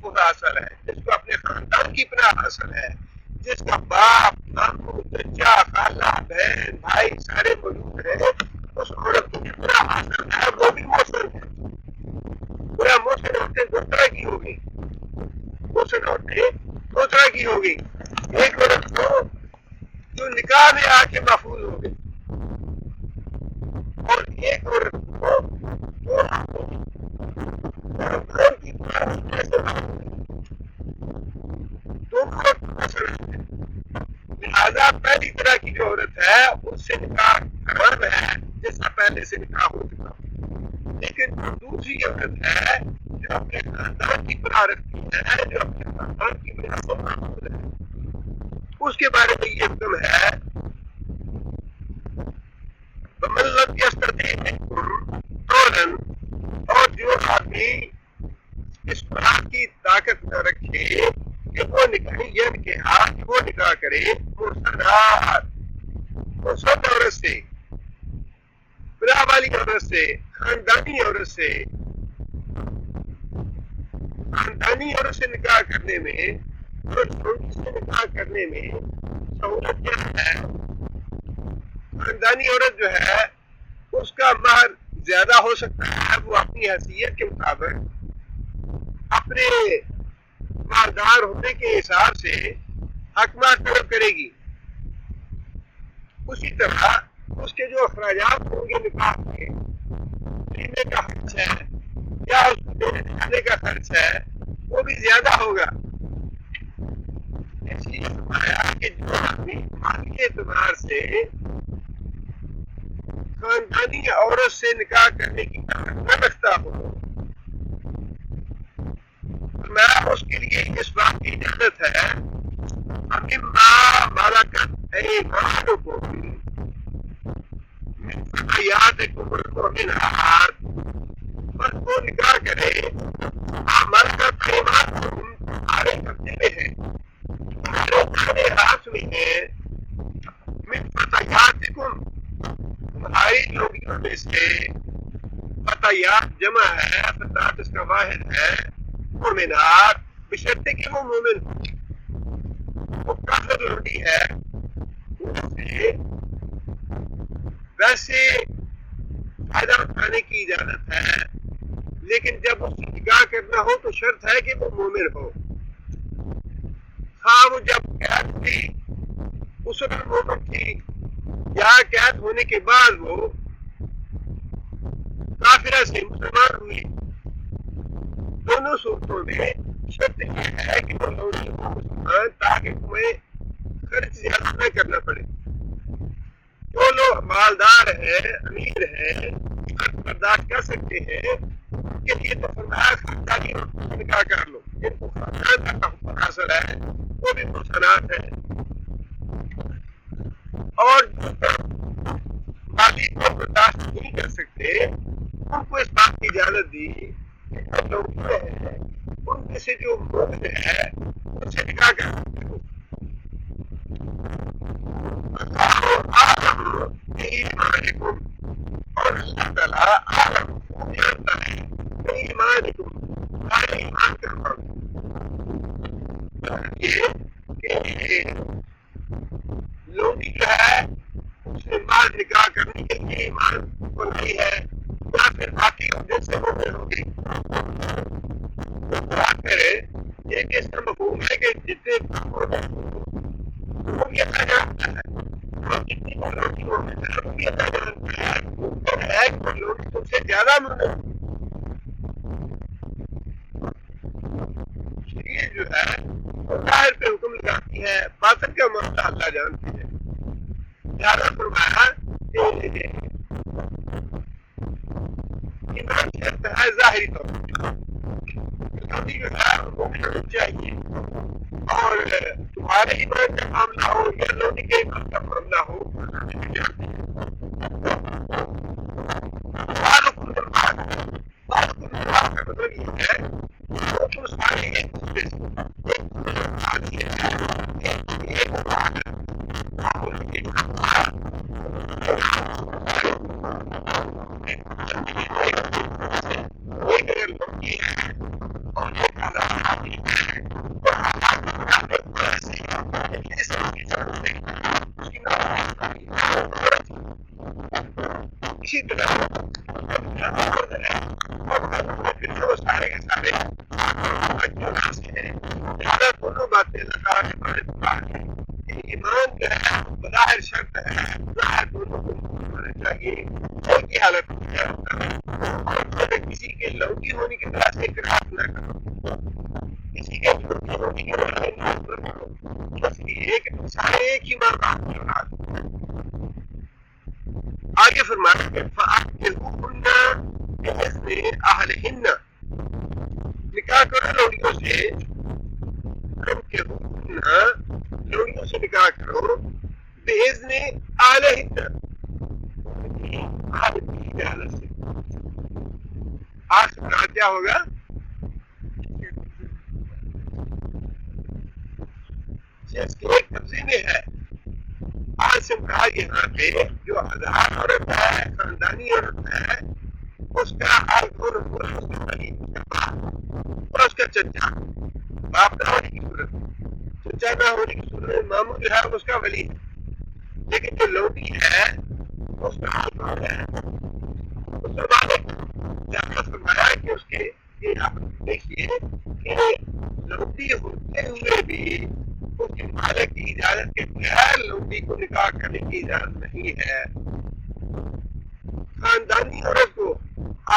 پورا حاصل ہے، جس کو اپنے خاندان کی پناہ حاصل ہے، جس کا باپ ماموں چچا خالہ بہن بھائی سارے موجود ہیں، اس عورت کو کتنا حاصل ہے، وہ بھی موسم ہے. پورا موسم عورتیں دو طرح کی ہوگی، موسم عورتیں دو طرح کی ہوگی. ایک عورت کو جو نکاح میں آ کے محفوظ ہو گئی، اور ایک عورت کو جو لہذا پہلی طرح کی جو عورت ہے اس سے نکاح حرام ہے، جس کا پہلے سے نکاح ہو چکا. لیکن جو دوسری عورت ہے جو اپنے خاندان کی پناہ رکھتی ہے، جو اپنے خاندان کی پناہ سے محفوظ ہے، اس کے بارے میں یہ حکم ہے وَمَن لَّمْ يَسْتَطِعْ مِنكُمْ طَوْلًا، اور جو آدمی اس بات کی طاقت نہ رکھے کہ وہ نکاح کرے محسنات، محسن عورت سے، بلا والی عورت سے، خاندانی عورت سے. خاندانی عورت سے نکاح کرنے میں اور چھوٹی سے نکاح کرنے میں سہولت کیا ہے؟ خاندانی عورت جو ہے اس کا مہر زیادہ ہو سکتا ہے، وہ اپنی حیثیت کے مطابق اپنے مالدار ہونے کے حساب سے حق مہر طلب کرے گی. اسی طرح اس کے جو اخراجات ہوں گے نکاح کے، پینے کا خرچ ہے یا اس کو کھانے کا خرچ ہے، وہ بھی زیادہ ہوگا. اس لیے فرمایا کہ جو آدمی مالی اعتبار سے خاندانی عورت سے نکاح کرنے کی طاقت نہ رکھتا ہو، میں اس کے لیے اس بات کی اجازت ہے مما ملکت ایمانکم من فتیاتکم المؤمنات، پر وہ نکاح کرے ملکت ایمانکم تمہارے قبضے میں ہے، تمہارے ہاتھ میں ہے، من فتیاتکم تمہاری لوگیوں میں سے. فتیات جمع ہے، فتیات اس کا واحد ہے. مومنات بشرطے کہ وہ مومن ہو، وہ کافر لوٹی ہے ویسے فائدہ اٹھانے کی اجازت ہے، لیکن جب اس سے نکاح کرنا ہو تو شرط ہے کہ وہ مومن ہو. ہاں وہ جب قید تھی اس وقت مومن تھی، یا قید ہونے کے بعد وہ کافرہ سے مسلمان ہوئی، دونوں صورتوں میں شرط یہ ہے کہ وہ لوٹی ہو مسلمان، تاکہ تمہیں خرچ زیادہ نہ کرنا پڑے. جو لوگ مالدار ہیں، امیر ہیں، خرچ برداشت کر سکتے ہیں، ان کے لیے تو فرمایا خاندانی نکاح کر لو. جن کو خاندان کا حکم حاصل ہے وہ بھی محسنات ہیں. اور مالی کو برداشت نہیں کر سکتے ان کو اس بات کی اجازت دی کہ لوگ ہیں ان میں سے جو مومن ہے ان سے نکاح کر سکتے ہو. اور اللہ تعالیٰ عالم جانتا ہے ایمانکم، تمہارے ایمان کا فرق کہ لوگی جو ہے اس نے بعد نکاح کرنے کے لیے ایمان کو نہیں ہے، یا پھر باقی عہدے سے مومن ہوگی. ایک اس کا مفہوم ہے کہ جتنے وہ بھی اللہ جانتا ہے، اور جتنی لوگی مومن ہے وہ بھی اللہ جانتا ہے. ہے کہ لوگ تم سے زیادہ مومن، یہ جو ہے ظاہر پہ حکم لگاتی ہے، باطن کا معاملہ اللہ جانتی ہے. زیادہ فرمایا کہ ایمان شرط ہے ظاہری طور پر، جو ہے وہ چاہیے. اور تمہارے ایمان کا معاملہ ہو یا لوگوں کے ایمان کا معاملہ ہو، مطلب یہ ہے تو سارے ایک دوسرے سے اسی طرح سارے کے سارے دونوں باتیں ایمان جو ہے بظاہر شرط ہے، ظاہر دونوں کو ہونا چاہیے کی حالت کسی کے لوٹی ہونے کی طرح سے اقرار نہ کرو، کسی کے لوٹی ہونے کی طرح سے نہ کرو، بس ایک سارے ایک ہی ماں باپ کی اولاد۔ آگے فرمایا کہ فَأَنكِحُوهُنَّ بِإِذْنِ أَهْلِهِنَّ، نکاح کرو لوڑیوں سے، فَأَنكِحُوهُنَّ لوڑیوں سے نکاح کرو، بِإِذْنِ أَهْلِهِنَّ اہل کی اجازت سے۔ آج کا کیا ہوگا؟ جس کے ایک قبضے میں ہے، آج سے کہا یہاں پہ جو آزاد عورت ہے، خاندانی عورت ہے، اس کا حال دونوں کو اس کا ولی اور اس کا چچا، باپ نہ ہونے کی صورت، چچا نہ ہونے کی صورت میں ماموں جو ہے اس کا ولی ہے، لیکن جو لوٹی ہے اس کا حال کون ہے؟ اس کا مالک۔ جہاں فرمایا کہ اس کے یہ آپ دیکھیے کہ لوٹی ہوتے ہوئے بھی اس کے مالک کی اجازت کے بغیر لوٹی کو نکاح کرنے کی اجازت نہیں ہے۔ خاندانی عورت کو،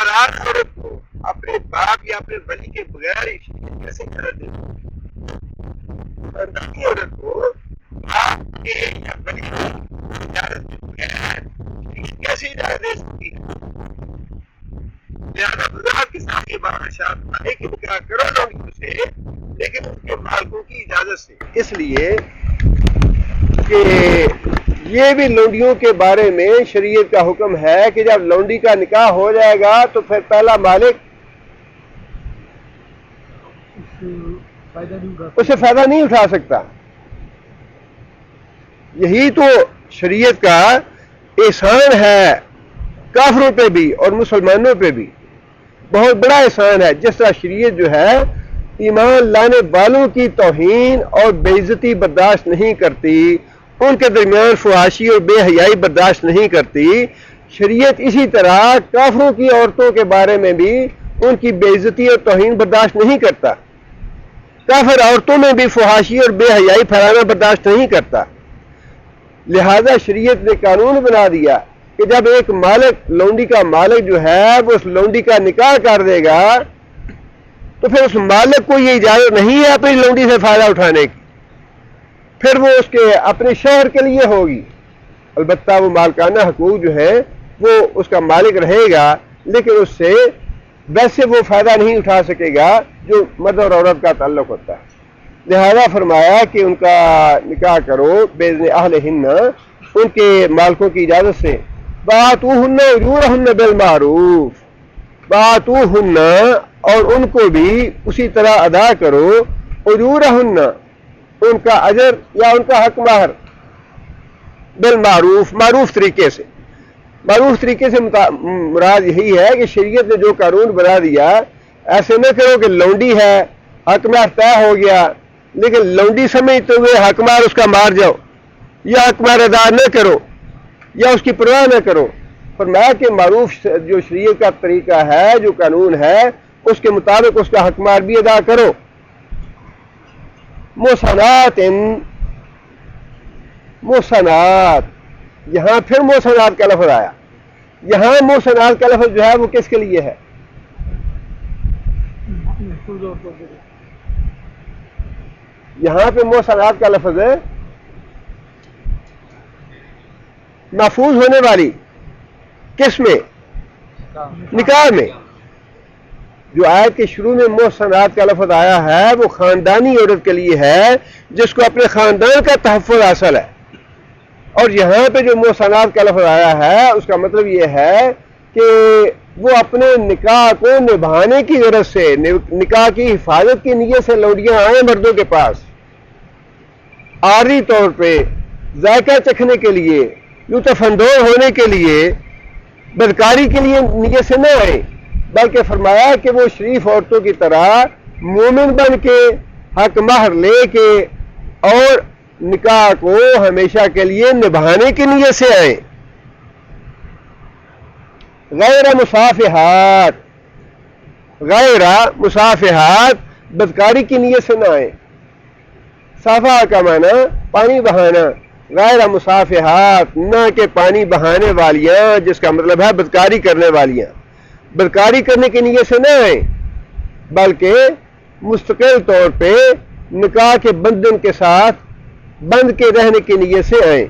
آزاد عورت کو اپنے باپ یا اپنے ولی کے بغیر کیسے اجازت دے؟ خاندانی عورت کو باپ کے یا ولی کی اجازت کے بغیر کیسے اجازت دے سکتی ہے؟ لہٰذا وضاحت کے ساتھ یہ بات ارشاد ہے کہ نکاح کرو لوڑیوں سے، لیکن ان کے مالکوں کی اجازت سے، اس لیے کہ یہ بھی لونڈیوں کے بارے میں شریعت کا حکم ہے کہ جب لونڈی کا نکاح ہو جائے گا تو پھر پہلا مالک اسے فائدہ نہیں اٹھا سکتا۔ یہی تو شریعت کا احسان ہے کافروں پہ بھی اور مسلمانوں پہ بھی، بہت بڑا احسان ہے۔ جس طرح شریعت جو ہے ایمان لانے والوں کی توہین اور بے عزتی برداشت نہیں کرتی، ان کے درمیان فحاشی اور بے حیائی برداشت نہیں کرتی، شریعت اسی طرح کافروں کی عورتوں کے بارے میں بھی ان کی بے عزتی اور توہین برداشت نہیں کرتا، کافر عورتوں میں بھی فحاشی اور بے حیائی پھیلانا برداشت نہیں کرتا۔ لہذا شریعت نے قانون بنا دیا کہ جب ایک مالک، لونڈی کا مالک جو ہے وہ اس لونڈی کا نکاح کر دے گا تو پھر اس مالک کو یہ اجازت نہیں ہے اپنی لونڈی سے فائدہ اٹھانے کی، پھر وہ اس کے اپنے شوہر کے لیے ہوگی۔ البتہ وہ مالکانہ حقوق جو ہے وہ اس کا مالک رہے گا، لیکن اس سے ویسے وہ فائدہ نہیں اٹھا سکے گا جو مرد اور عورت کا تعلق ہوتا ہے۔ لہذا فرمایا کہ ان کا نکاح کرو باذن اہلہن، ان کے مالکوں کی اجازت سے۔ وآتوہن اجورہن بالمعروف، وآتوہن اور ان کو بھی اسی طرح ادا کرو، اجورہن ان کا اجر یا ان کا حق مہر، بالمعروف معروف طریقے سے۔ معروف طریقے سے مراد یہی ہے کہ شریعت نے جو قانون بنا دیا، ایسے نہ کرو کہ لونڈی ہے حق مہر طے ہو گیا لیکن لونڈی سمجھتے ہوئے حق مہر اس کا مار جاؤ یا حق مہر ادا نہ کرو یا اس کی پرواہ نہ کرو۔ فرمایا کہ معروف جو شریعت کا طریقہ ہے، جو قانون ہے، اس کے مطابق اس کا حق مہر بھی ادا کرو۔ محصنات، محصنات، یہاں پھر محصنات کا لفظ آیا۔ یہاں محصنات کا لفظ جو ہے وہ کس کے لیے ہے؟ یہاں پہ محصنات کا لفظ ہے محفوظ ہونے والی، کس میں؟ نکاح میں۔ جو آیت کے شروع میں محصنات کا لفظ آیا ہے وہ خاندانی عورت کے لیے ہے جس کو اپنے خاندان کا تحفظ حاصل ہے، اور یہاں پہ جو محصنات کا لفظ آیا ہے اس کا مطلب یہ ہے کہ وہ اپنے نکاح کو نبھانے کی غرض سے، نکاح کی حفاظت کی نیت سے لوڈیاں آئیں مردوں کے پاس، عارضی طور پہ ذائقہ چکھنے کے لیے، لطف اندوز ہونے کے لیے، بدکاری کے لیے نیت سے نہ آئیں، بلکہ فرمایا کہ وہ شریف عورتوں کی طرح مومن بن کے حق مہر لے کے اور نکاح کو ہمیشہ کے لیے نبھانے کی نیت سے آئیں۔ غیر مصافحات، غیر مصافحات، بدکاری کی نیت سے نہ آئے. صافہ کا معنی پانی بہانا، غیر مصافحات نہ کہ پانی بہانے والیاں، جس کا مطلب ہے بدکاری کرنے والیاں. بدکاری کرنے کی نیت سے نہ آئے بلکہ مستقل طور پہ نکاح کے بندھن کے ساتھ بند کے رہنے کی نیت سے آئے.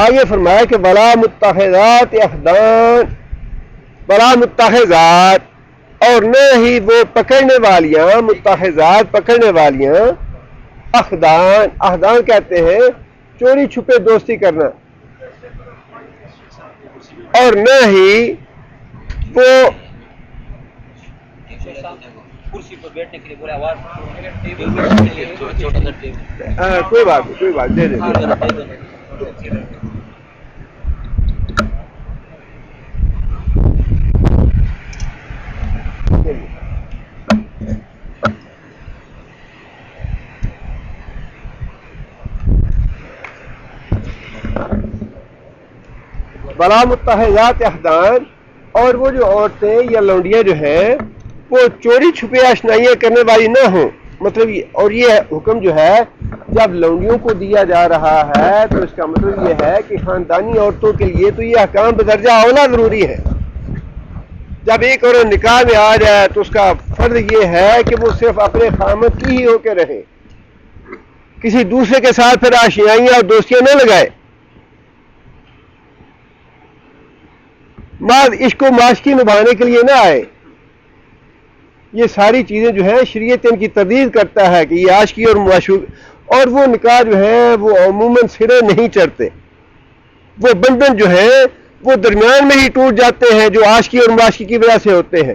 آگے فرمایا کہ ولا متخذات اخدان، ولا متخذات، اور نہ ہی وہ پکڑنے والیاں، متخذات پکڑنے والیاں، اخدان، اخدان کہتے ہیں چوری چھپے دوستی کرنا، اور نہ ہی وہ کرسی پر بیٹھنے کے لیے بولا آواز کوئی بات نہیں، کوئی بات دے دیں. بلا متحدات احدان، اور وہ جو عورتیں یا لونڈیاں جو ہیں وہ چوری چھپے آشنائیاں کرنے والی نہ ہوں. مطلب اور یہ حکم جو ہے جب لونڈیوں کو دیا جا رہا ہے تو اس کا مطلب یہ ہے کہ خاندانی عورتوں کے لیے تو یہ احکام بدرجہ اولا ضروری ہے. جب ایک عورت نکاح میں آ جائے تو اس کا فرض یہ ہے کہ وہ صرف اپنے خامد کی ہی ہو کے رہے، کسی دوسرے کے ساتھ پھر آشنائیاں اور دوستیاں نہ لگائے. بعض عشق و معاشقی نبھانے کے لیے نہ آئے. یہ ساری چیزیں جو ہیں شریعت ان کی تردید کرتا ہے کہ یہ عاشقی اور معشوق، اور وہ نکاح جو ہیں وہ عموماً سرے نہیں چڑھتے. وہ بندھن جو ہیں وہ درمیان میں ہی ٹوٹ جاتے ہیں جو عاشقی اور معاشقی کی وجہ سے ہوتے ہیں.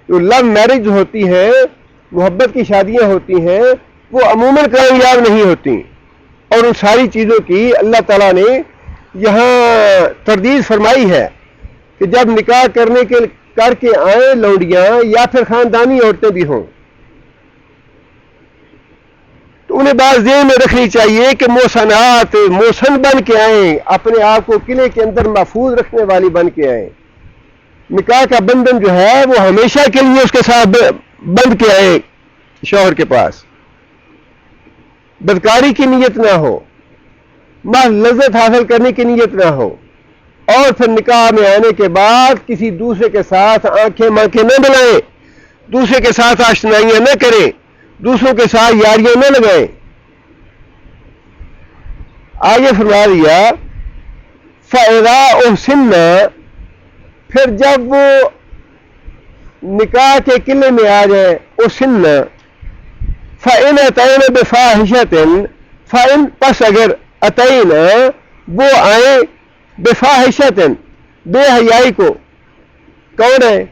جو لو میرج ہوتی ہیں، محبت کی شادیاں ہوتی ہیں، وہ عموماً کامیاب نہیں ہوتی. اور ان ساری چیزوں کی اللہ تعالیٰ نے یہاں تردید فرمائی ہے کہ جب نکاح کر کے آئیں لونڈیاں یا پھر خاندانی عورتیں بھی ہوں تو انہیں بات ذہن میں رکھنی چاہیے کہ محسنات، محسن بن کے آئیں، اپنے آپ کو قلعے کے اندر محفوظ رکھنے والی بن کے آئیں. نکاح کا بندھن جو ہے وہ ہمیشہ کے لیے اس کے ساتھ بند کے آئیں شوہر کے پاس. بدکاری کی نیت نہ ہو، محض لذت حاصل کرنے کی نیت نہ ہو، اور پھر نکاح میں آنے کے بعد کسی دوسرے کے ساتھ آنکھیں مانکھیں نہ ملائیں، دوسرے کے ساتھ آشنائیاں نہ کریں، دوسروں کے ساتھ یاریاں نہ لگائیں. آگے فرما دیا فَإِذَا أُحْسِنَّ، پھر جب وہ نکاح کے قلعے میں آ جائے، اُحْسِنَّ فَإِنْ أَتَيْنَ بِفَاحِشَةٍ، فَإِنْ پس اگر اتین وہ آئیں بفاحشۃ بے حیائی کو. کون ہے؟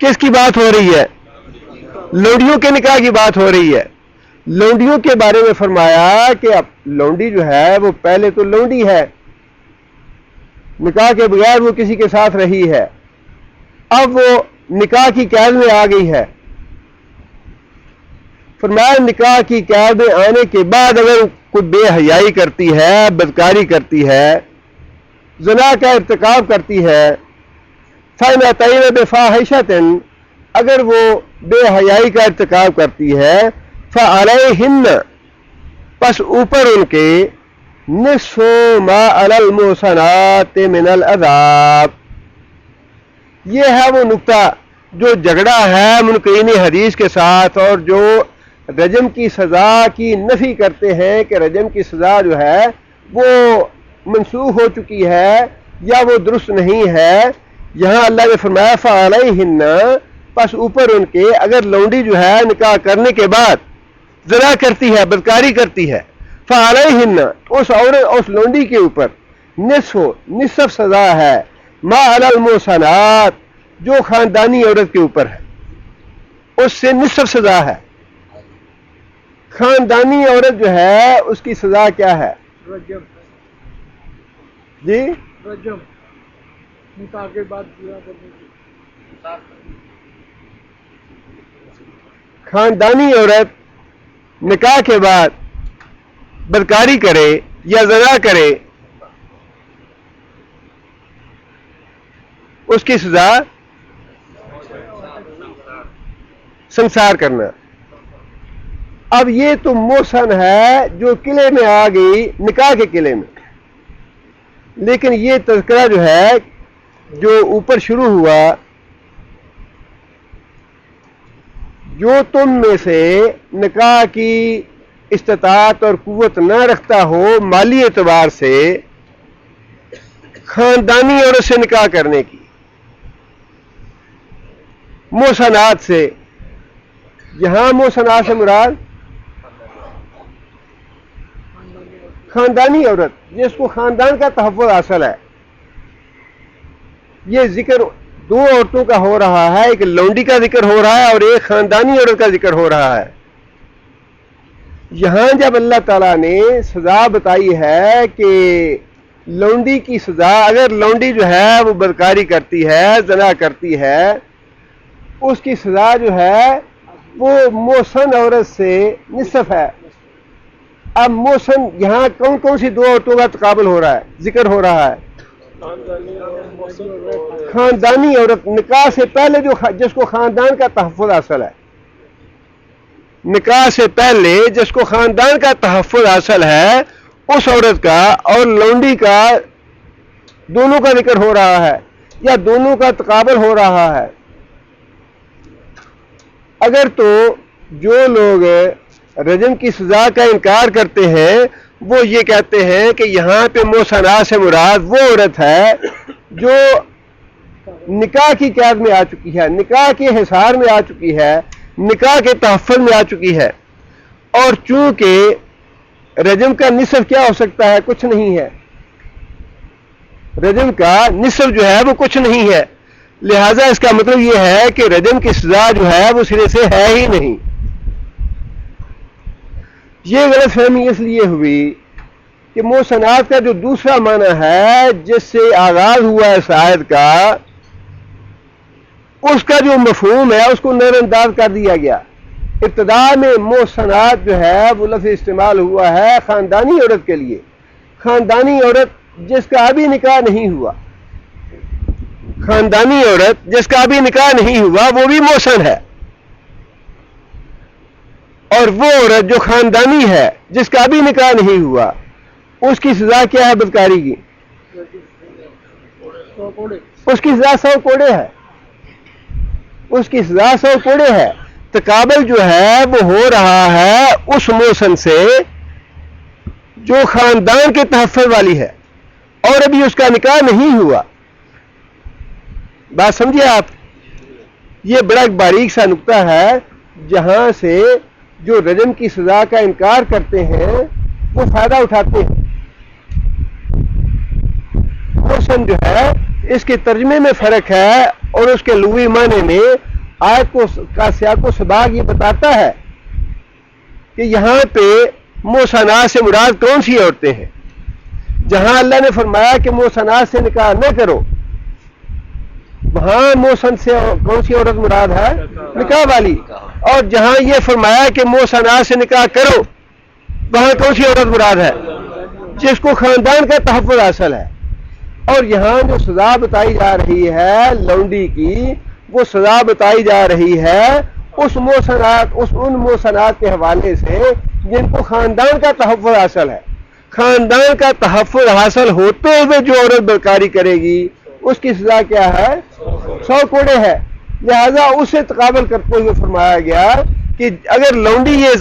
کس کی بات ہو رہی ہے؟ لونڈیوں کے نکاح کی بات ہو رہی ہے. لونڈیوں کے بارے میں فرمایا کہ اب لونڈی جو ہے وہ پہلے تو لونڈی ہے، نکاح کے بغیر وہ کسی کے ساتھ رہی ہے، اب وہ نکاح کی قید میں آ گئی ہے. فرمایا نکاح کی قید میں آنے کے بعد اگر کوئی بے حیائی کرتی ہے، بدکاری کرتی ہے، زنا کا ارتکاب کرتی ہے، فَإِنْ أَتَيْنَ بِفَاحِشَةٍ، اگر وہ بے حیائی کا ارتکاب کرتی ہے، فَعَلَيْهِنَّ، پس اوپر ان کے نصف ما علی المحصنات من العذاب. یہ ہے وہ نقطہ جو جھگڑا ہے منکرین حدیث کے ساتھ، اور جو رجم کی سزا کی نفی کرتے ہیں کہ رجم کی سزا جو ہے وہ منسوخ ہو چکی ہے یا وہ درست نہیں ہے. یہاں اللہ نے فرمایا فَعَلَيْهِنَّ، پس اوپر ان کے اگر لونڈی جو ہے نکاح کرنے کے بعد زنا کرتی ہے، بدکاری کرتی ہے، فَعَلَيْهِنَّ، اس لونڈی کے اوپر نصف سزا ہے ما علی المحصنات، جو خاندانی عورت کے اوپر ہے اس سے نصف سزا ہے. خاندانی عورت جو ہے اس کی سزا کیا ہے؟ رجم. جی رجم نکاح کے بعد پورا کرنے کی. خاندانی عورت نکاح کے بعد بدکاری کرے یا زنا کرے اس کی سزا سنسار کرنا. اب یہ تو محسن ہے جو قلعے میں آ گئی نکاح کے قلعے میں، لیکن یہ تذکرہ جو ہے جو اوپر شروع ہوا، جو تم میں سے نکاح کی استطاعت اور قوت نہ رکھتا ہو مالی اعتبار سے خاندانی عورت سے نکاح کرنے کی، محسنات سے، یہاں محسنات سے مراد خاندانی عورت جس کو خاندان کا تحفظ حاصل ہے. یہ ذکر دو عورتوں کا ہو رہا ہے، ایک لونڈی کا ذکر ہو رہا ہے اور ایک خاندانی عورت کا ذکر ہو رہا ہے. یہاں جب اللہ تعالیٰ نے سزا بتائی ہے کہ لونڈی کی سزا، اگر لونڈی جو ہے وہ بدکاری کرتی ہے، زنا کرتی ہے، اس کی سزا جو ہے وہ محسن عورت سے نصف ہے. اب محسن یہاں کون کون سی دو عورتوں کا تقابل ہو رہا ہے، ذکر ہو رہا ہے؟ خاندانی عورت، نکاح سے پہلے جس کو خاندان کا تحفظ حاصل ہے، نکاح سے پہلے جس کو خاندان کا تحفظ حاصل ہے اس عورت کا اور لونڈی کا دونوں کا ذکر ہو رہا ہے یا دونوں کا تقابل ہو رہا ہے. اگر تو جو لوگ رجم کی سزا کا انکار کرتے ہیں وہ یہ کہتے ہیں کہ یہاں پہ محسنات سے مراد وہ عورت ہے جو نکاح کی قید میں آ چکی ہے، نکاح کے حصار میں آ چکی ہے، نکاح کے تحفظ میں آ چکی ہے، اور چونکہ رجم کا نصف کیا ہو سکتا ہے؟ کچھ نہیں ہے. رجم کا نصف جو ہے وہ کچھ نہیں ہے، لہذا اس کا مطلب یہ ہے کہ رجم کی سزا جو ہے وہ سرے سے ہے ہی نہیں. یہ غلط فہمی اس لیے ہوئی کہ محسنات کا جو دوسرا معنی ہے جس سے آغاز ہوا ہے اس آیت کا، اس کا جو مفہوم ہے اس کو نظر انداز کر دیا گیا. ابتدا میں محسنات جو ہے وہ لفظ استعمال ہوا ہے خاندانی عورت کے لیے، خاندانی عورت جس کا ابھی نکاح نہیں ہوا، خاندانی عورت جس کا ابھی نکاح نہیں ہوا وہ بھی محسن ہے، اور وہ عورت جو خاندانی ہے جس کا ابھی نکاح نہیں ہوا اس کی سزا کیا ہے بدکاری کی؟ اس کی سزا 100 کوڑے ہے، اس کی سزا 100 کوڑے ہے. تقابل جو ہے وہ ہو رہا ہے اس محسن سے جو خاندان کے تحفظ والی ہے اور ابھی اس کا نکاح نہیں ہوا. بات سمجھے آپ؟ یہ بڑا باریک سا نقطہ ہے جہاں سے جو رجم کی سزا کا انکار کرتے ہیں وہ فائدہ اٹھاتے ہیں. محسن جو ہے اس کے ترجمے میں فرق ہے اور اس کے لغوی معنی میں آیت کا سیاق و سباق یہ بتاتا ہے کہ یہاں پہ محسنات سے مراد کون سی عورتیں ہیں. جہاں اللہ نے فرمایا کہ محسنات سے نکاح نہ کرو، وہاں محسن سے کون سی عورت مراد ہے؟ نکاح والی. اور جہاں یہ فرمایا کہ محسنات سے نکاح کرو، وہاں کون سی عورت مراد ہے؟ جس کو خاندان کا تحفظ حاصل ہے. اور یہاں جو سزا بتائی جا رہی ہے لونڈی کی، وہ سزا بتائی جا رہی ہے ان محسنات کے حوالے سے جن کو خاندان کا تحفظ حاصل ہے. خاندان کا تحفظ حاصل ہوتے ہوئے جو عورت بدکاری کرے گی اس کی سزا کیا ہے؟ 100 کوڑے ہے. لہذا اس سے تقابل کرتے ہوئے فرمایا گیا کہ اگر لونڈی یہ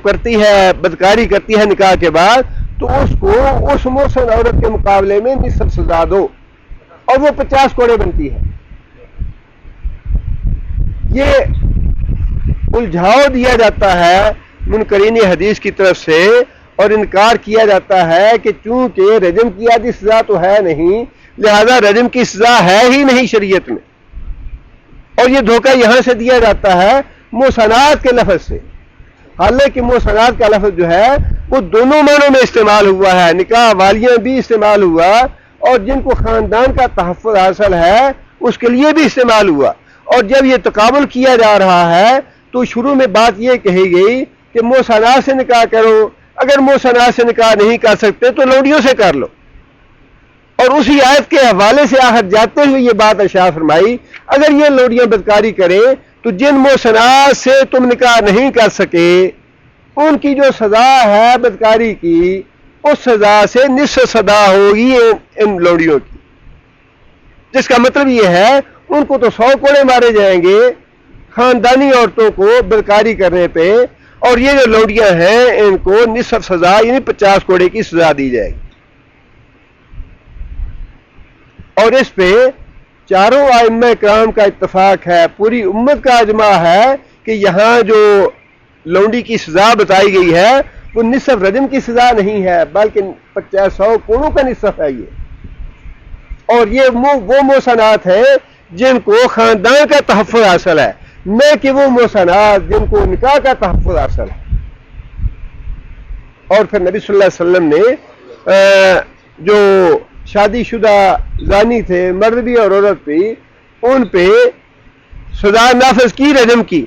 کرتی ہے، بدکاری کرتی ہے نکاح کے بعد، تو اس کو اس محسن عورت کے مقابلے میں نصف سزا دو اور وہ 50 کوڑے بنتی ہے. یہ الجھاؤ دیا جاتا ہے منکرین حدیث کی طرف سے اور انکار کیا جاتا ہے کہ چونکہ رجم کی آدھی سزا تو ہے نہیں، لہذا رجم کی سزا ہے ہی نہیں شریعت میں. اور یہ دھوکہ یہاں سے دیا جاتا ہے محسنات کے لفظ سے، حالانکہ محسنات کا لفظ جو ہے وہ دونوں معنوں میں استعمال ہوا ہے، نکاح والیاں بھی استعمال ہوا اور جن کو خاندان کا تحفظ حاصل ہے اس کے لیے بھی استعمال ہوا. اور جب یہ تقابل کیا جا رہا ہے تو شروع میں بات یہ کہی گئی کہ محسنات سے نکاح کرو، اگر محسنات سے نکاح نہیں کر سکتے تو لونڈیوں سے کر لو. اور اسی آیت کے حوالے سے آخر جاتے ہوئے یہ بات ارشاد فرمائی اگر یہ لونڈیاں بدکاری کریں تو جن محسنات سے تم نکاح نہیں کر سکے ان کی جو سزا ہے بدکاری کی اس سزا سے نصف سزا ہوگی ان لونڈیوں کی، جس کا مطلب یہ ہے ان کو تو 100 کوڑے مارے جائیں گے خاندانی عورتوں کو بدکاری کرنے پہ، اور یہ جو لونڈیاں ہیں ان کو نصف سزا یعنی 50 کوڑے کی سزا دی جائے گی. اور اس پہ چاروں ائمہ کرام کا اتفاق ہے، پوری امت کا اجماع ہے کہ یہاں جو لونڈی کی سزا بتائی گئی ہے وہ نصف رجم کی سزا نہیں ہے بلکہ 100 کوڑوں کا نصف ہے یہ. اور یہ وہ محسنات ہیں جن کو خاندان کا تحفظ حاصل ہے، نہ کہ وہ محسنات جن کو نکاح کا تحفظ حاصل ہے. اور پھر نبی صلی اللہ علیہ وسلم نے جو شادی شدہ زانی تھے مرد بھی اور عورت بھی ان پہ سزا نافذ کی رجم کی،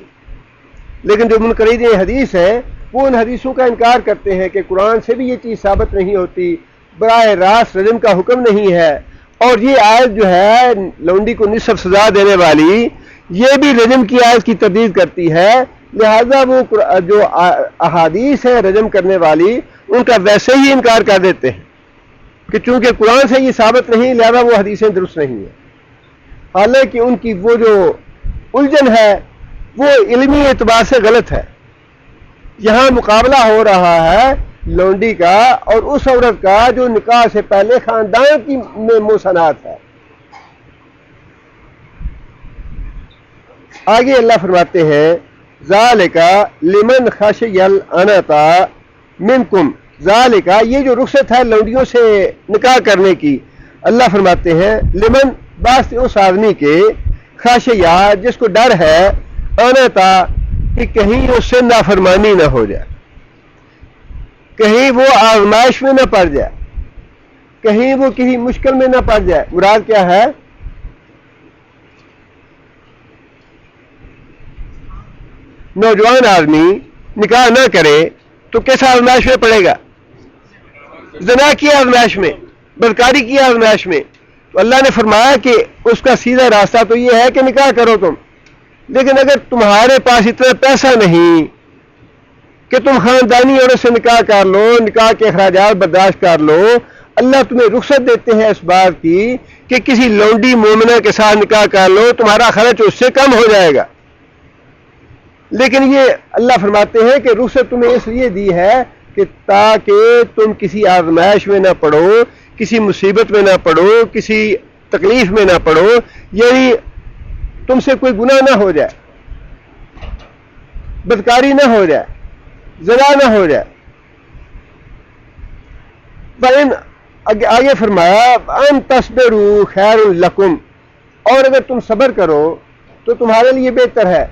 لیکن جو منکرین حدیث ہیں وہ ان حدیثوں کا انکار کرتے ہیں کہ قرآن سے بھی یہ چیز ثابت نہیں ہوتی، براہ راست رجم کا حکم نہیں ہے. اور یہ آیت جو ہے لونڈی کو نصف سزا دینے والی یہ بھی رجم کی آیت کی تردید کرتی ہے، لہذا وہ جو احادیث ہے رجم کرنے والی ان کا ویسے ہی انکار کر دیتے ہیں کہ چونکہ قرآن سے یہ ثابت نہیں لہذا وہ حدیثیں درست نہیں ہیں. حالانکہ ان کی وہ جو الجھن ہے وہ علمی اعتبار سے غلط ہے. یہاں مقابلہ ہو رہا ہے لونڈی کا اور اس عورت کا جو نکاح سے پہلے خاندان کی میں محسنات ہے. آگے اللہ فرماتے ہیں ذالک لمن خشی العنۃ منکم، ذالک یہ جو رخصت ہے لونڈیوں سے نکاح کرنے کی، اللہ فرماتے ہیں لمن واسطے اس آدمی کے خشیہ جس کو ڈر ہے عنۃ کہ کہیں اس سے نافرمانی نہ ہو جائے، کہیں وہ آزمائش میں نہ پڑ جائے، کہیں وہ کسی مشکل میں نہ پڑ جائے. مراد کیا ہے؟ نوجوان آدمی نکاح نہ کرے تو کس آزمائش میں پڑے گا؟ زنا کی آزمائش میں، بدکاری کی آزمائش میں. تو اللہ نے فرمایا کہ اس کا سیدھا راستہ تو یہ ہے کہ نکاح کرو تم، لیکن اگر تمہارے پاس اتنا پیسہ نہیں کہ تم خاندانی عورت سے نکاح کر لو، نکاح کے اخراجات برداشت کر لو، اللہ تمہیں رخصت دیتے ہیں اس بات کی کہ کسی لونڈی مومنہ کے ساتھ نکاح کر لو، تمہارا خرچ اس سے کم ہو جائے گا. لیکن یہ اللہ فرماتے ہیں کہ رخصت تمہیں اس لیے دی ہے کہ تاکہ تم کسی آزمائش میں نہ پڑو، کسی مصیبت میں نہ پڑو، کسی تکلیف میں نہ پڑو، یعنی تم سے کوئی گناہ نہ ہو جائے، بدکاری نہ ہو جائے، زنا نہ ہو جائے. آگے فرمایا ان تصبروا خیر لکم، اور اگر تم صبر کرو تو تمہارے لیے بہتر ہے.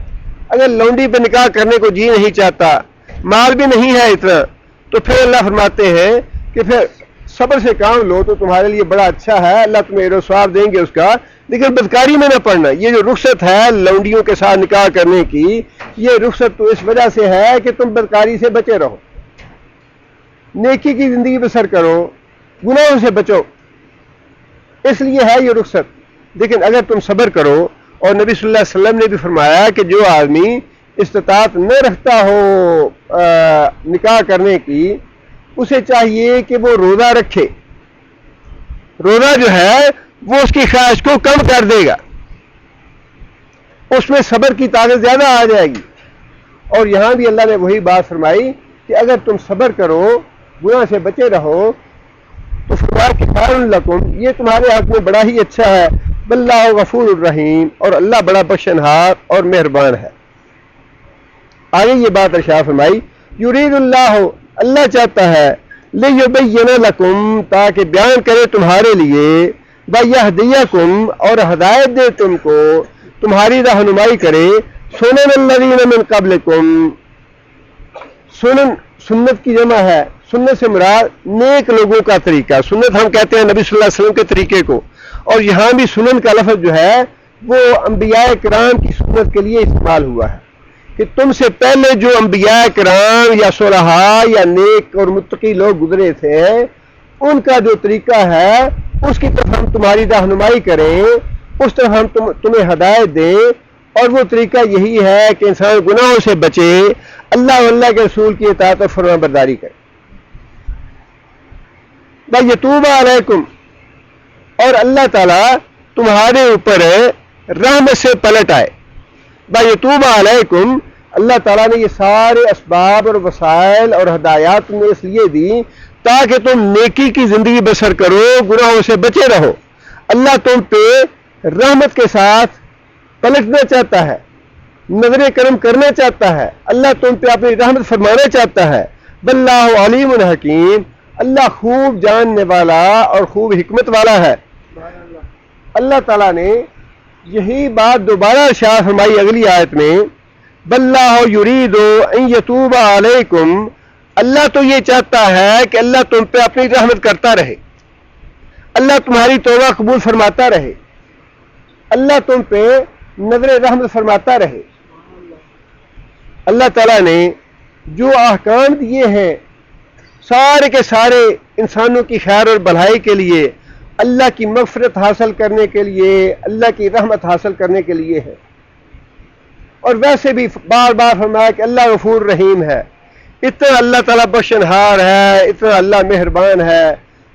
اگر لونڈی پہ نکاح کرنے کو جی نہیں چاہتا، مال بھی نہیں ہے اتنا، تو پھر اللہ فرماتے ہیں کہ پھر صبر سے کام لو تو تمہارے لیے بڑا اچھا ہے، اللہ تمہیں اجر و ثواب دیں گے اس کا. لیکن بدکاری میں نہ پڑنا. یہ جو رخصت ہے لونڈیوں کے ساتھ نکاح کرنے کی، یہ رخصت تو اس وجہ سے ہے کہ تم بدکاری سے بچے رہو، نیکی کی زندگی بسر کرو، گناہوں سے بچو، اس لیے ہے یہ رخصت. لیکن اگر تم صبر کرو، اور نبی صلی اللہ علیہ وسلم نے بھی فرمایا کہ جو آدمی استطاعت نہ رکھتا ہو نکاح کرنے کی، اسے چاہیے کہ وہ روزہ رکھے. روزہ جو ہے وہ اس کی خواہش کو کم کر دے گا، اس میں صبر کی طاقت زیادہ آ جائے گی. اور یہاں بھی اللہ نے وہی بات فرمائی کہ اگر تم صبر کرو، گناہ سے بچے رہو، تو فرمایا کہ خیر لکم، یہ تمہارے حق میں بڑا ہی اچھا ہے. واللہ غفور الرحیم، اور اللہ بڑا بخشنہار اور مہربان ہے. آگے یہ بات ارشاد فرمائی یرید اللہ، اللہ چاہتا ہے لیبین لکم، تاکہ بیان کرے تمہارے لیے، ویہدیکم، اور ہدایت دے تم کو، تمہاری رہنمائی کرے، سنن الذین من قبلکم. سنت کی جمع ہے، سنت سے مراد نیک لوگوں کا طریقہ. سنت ہم کہتے ہیں نبی صلی اللہ علیہ وسلم کے طریقے کو، اور یہاں بھی سنن کا لفظ جو ہے وہ انبیاء کرام کی سنت کے لیے استعمال ہوا ہے. کہ تم سے پہلے جو انبیاء کرام یا صلحاء یا نیک اور متقی لوگ گزرے تھے ان کا جو طریقہ ہے اس کی طرف ہم تمہاری رہنمائی کریں، اس طرف ہم تمہیں ہدایت دیں، اور وہ طریقہ یہی ہے کہ انسان گناہوں سے بچے، اللہ و اللہ کے رسول کی اطاعت اور فرما برداری کرے۔ وَيَتُوبَ عَلَيْكُمْ، اور اللہ تعالیٰ تمہارے اوپر رحمت سے پلٹ آئے۔ وَيَتُوبَ عَلَيْكُمْ، اللہ تعالیٰ نے یہ سارے اسباب اور وسائل اور ہدایات تمہیں اس لیے دی تاکہ تم نیکی کی زندگی بسر کرو، گناہوں سے بچے رہو۔ اللہ تم پہ رحمت کے ساتھ پلٹنا چاہتا ہے، نظر کرم کرنا چاہتا ہے، اللہ تم پہ اپنی رحمت فرمانا چاہتا ہے۔ واللہ علیم حکیم، اللہ خوب جاننے والا اور خوب حکمت والا ہے۔ اللہ تعالیٰ نے یہی بات دوبارہ ارشاد فرمائی اگلی آیت میں، واللہ یرید ان یتوب علیکم، اللہ تو یہ چاہتا ہے کہ اللہ تم پہ اپنی رحمت کرتا رہے، اللہ تمہاری توبہ قبول فرماتا رہے، اللہ تم پہ نظر رحمت فرماتا رہے۔ اللہ تعالیٰ نے جو احکام دیے ہیں سارے کے سارے انسانوں کی خیر اور بھلائی کے لیے، اللہ کی مغفرت حاصل کرنے کے لیے، اللہ کی رحمت حاصل کرنے کے لیے ہے۔ اور ویسے بھی بار بار فرمایا کہ اللہ غفور رحیم ہے، اتنا اللہ تعالیٰ بخشنہار ہے، اتنا اللہ مہربان ہے۔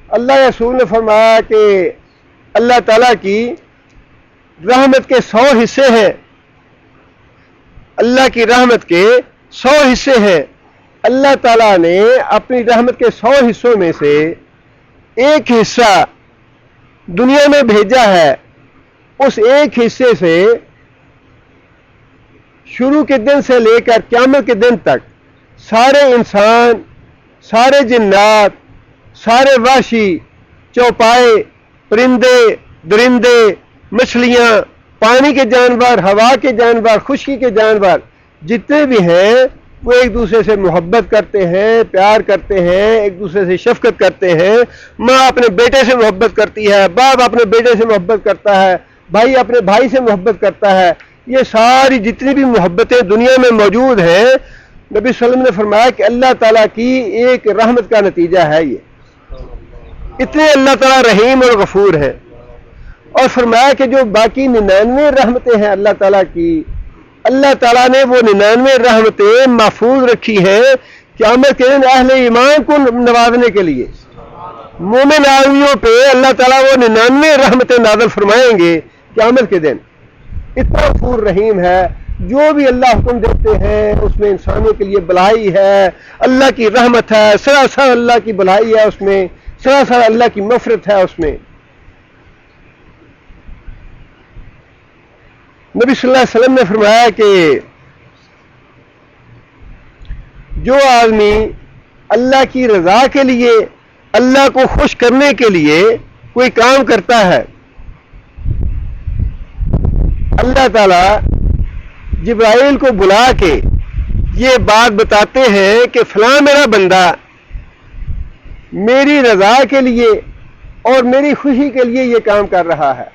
اللہ رسول نے فرمایا کہ اللہ تعالیٰ کی رحمت کے 100 حصے ہیں، اللہ کی رحمت کے 100 حصے ہیں۔ اللہ تعالیٰ نے اپنی رحمت کے 100 حصوں میں سے ایک حصہ دنیا میں بھیجا ہے، اس ایک حصے سے شروع کے دن سے لے کر قیامت کے دن تک سارے انسان، سارے جنات، سارے وحشی، چوپائے، پرندے، درندے، مچھلیاں، پانی کے جانور، ہوا کے جانور، خشکی کے جانور، جتنے بھی ہیں وہ ایک دوسرے سے محبت کرتے ہیں، پیار کرتے ہیں، ایک دوسرے سے شفقت کرتے ہیں۔ ماں اپنے بیٹے سے محبت کرتی ہے، باپ اپنے بیٹے سے محبت کرتا ہے، بھائی اپنے بھائی سے محبت کرتا ہے۔ یہ ساری جتنی بھی محبتیں دنیا میں موجود ہیں، نبی صلی اللہ علیہ وسلم نے فرمایا کہ اللہ تعالیٰ کی ایک رحمت کا نتیجہ ہے یہ۔ اتنے اللہ تعالیٰ رحیم اور غفور ہیں۔ اور فرمایا کہ جو باقی 99 رحمتیں ہیں اللہ تعالیٰ کی، اللہ تعالیٰ نے وہ 99 رحمتیں محفوظ رکھی ہیں قیامت کے دن اہل ایمان کو نوازنے کے لیے۔ مومن آدمیوں پہ اللہ تعالیٰ وہ 99 رحمتیں نازل فرمائیں گے قیامت کے دن۔ اتنا غفور رحیم ہے، جو بھی اللہ حکم دیتے ہیں اس میں انسانوں کے لیے بھلائی ہے، اللہ کی رحمت ہے، سراسر اللہ کی بھلائی ہے اس میں، سراسر اللہ کی مغفرت ہے اس میں۔ نبی صلی اللہ علیہ وسلم نے فرمایا کہ جو آدمی اللہ کی رضا کے لیے، اللہ کو خوش کرنے کے لیے کوئی کام کرتا ہے، اللہ تعالیٰ جبرائیل کو بلا کے یہ بات بتاتے ہیں کہ فلاں میرا بندہ میری رضا کے لیے اور میری خوشی کے لیے یہ کام کر رہا ہے۔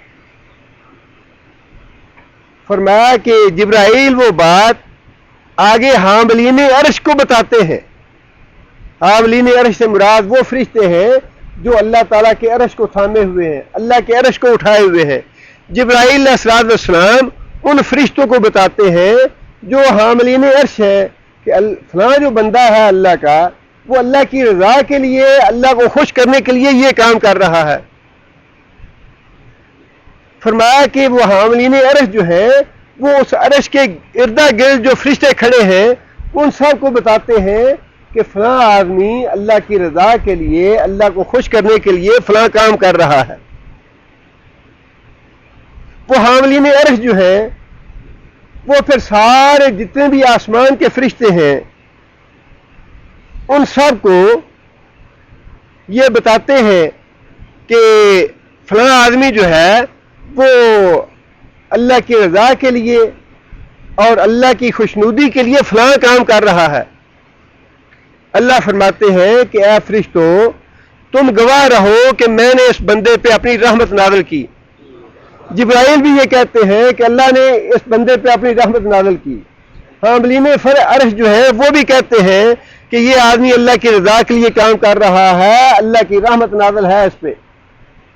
فرمایا کہ جبرائیل وہ بات آگے حاملین عرش کو بتاتے ہیں۔ حاملین عرش سے مراد وہ فرشتے ہیں جو اللہ تعالیٰ کے عرش کو تھامے ہوئے ہیں، اللہ کے عرش کو اٹھائے ہوئے ہیں۔ جبرائیل علیہ السلام ان فرشتوں کو بتاتے ہیں جو حاملین عرش ہے کہ فلاں جو بندہ ہے اللہ کا، وہ اللہ کی رضا کے لیے، اللہ کو خوش کرنے کے لیے یہ کام کر رہا ہے۔ فرمایا کہ وہ حاملین عرش جو ہیں وہ اس عرش کے اردا گرد جو فرشتے کھڑے ہیں ان سب کو بتاتے ہیں کہ فلاں آدمی اللہ کی رضا کے لیے، اللہ کو خوش کرنے کے لیے فلاں کام کر رہا ہے۔ وہ حاملین عرش جو ہیں وہ پھر سارے جتنے بھی آسمان کے فرشتے ہیں ان سب کو یہ بتاتے ہیں کہ فلاں آدمی جو ہے وہ اللہ کی رضا کے لیے اور اللہ کی خوشنودی کے لیے فلاں کام کر رہا ہے۔ اللہ فرماتے ہیں کہ اے فرشتو، تم گواہ رہو کہ میں نے اس بندے پہ اپنی رحمت نازل کی۔ جبرائیل بھی یہ کہتے ہیں کہ اللہ نے اس بندے پہ اپنی رحمت نازل کی۔ حاملین عرش جو ہے وہ بھی کہتے ہیں کہ یہ آدمی اللہ کی رضا کے لیے کام کر رہا ہے، اللہ کی رحمت نازل ہے اس پہ.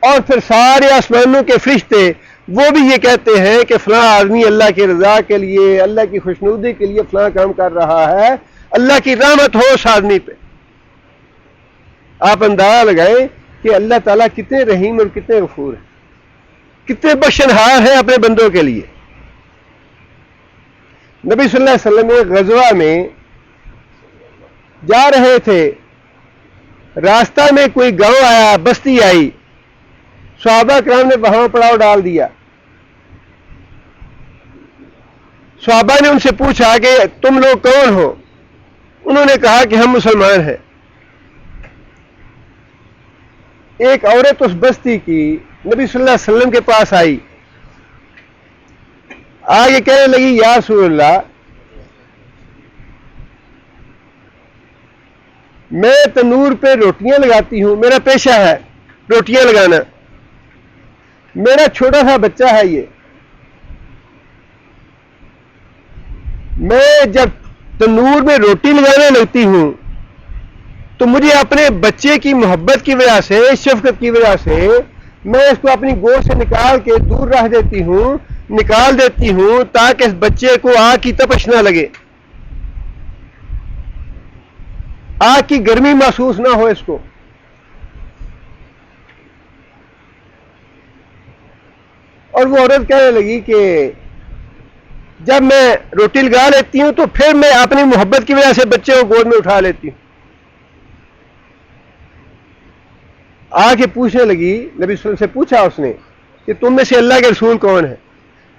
اور پھر سارے آسمانوں کے فرشتے وہ بھی یہ کہتے ہیں کہ فلاں آدمی اللہ کی رضا کے لیے، اللہ کی خوشنودی کے لیے فلاں کام کر رہا ہے، اللہ کی رحمت ہو اس آدمی پہ. آپ اندازہ لگائیں کہ اللہ تعالیٰ کتنے رحیم اور کتنے غفور ہیں، کتنے بخشنہار ہیں اپنے بندوں کے لیے. نبی صلی اللہ علیہ وسلم ایک غزوہ میں جا رہے تھے، راستہ میں کوئی گاؤں آیا، بستی آئی، صحابہ کرام نے وہاں پڑاؤ ڈال دیا. صحابہ نے ان سے پوچھا کہ تم لوگ کون ہو؟ انہوں نے کہا کہ ہم مسلمان ہیں. ایک عورت اس بستی کی نبی صلی اللہ علیہ وسلم کے پاس آئی، آگے کہنے لگی یا رسول اللہ، میں تنور پہ روٹیاں لگاتی ہوں، میرا پیشہ ہے روٹیاں لگانا، میرا چھوٹا سا بچہ ہے، یہ میں جب تنور میں روٹی لگانے لگتی ہوں تو مجھے اپنے بچے کی محبت کی وجہ سے، شفقت کی وجہ سے میں اس کو اپنی گود سے نکال کے دور رکھ دیتی ہوں، نکال دیتی ہوں تاکہ اس بچے کو آگ کی تپش نہ لگے، آگ کی گرمی محسوس نہ ہو اس کو. اور وہ عورت کہنے لگی کہ جب میں روٹی لگا لیتی ہوں تو پھر میں اپنی محبت کی وجہ سے بچے کو گود میں اٹھا لیتی ہوں. آ کے پوچھنے لگی، نبی صلی اللہ علیہ وسلم سے پوچھا اس نے کہ تم میں سے اللہ کے رسول کون ہے؟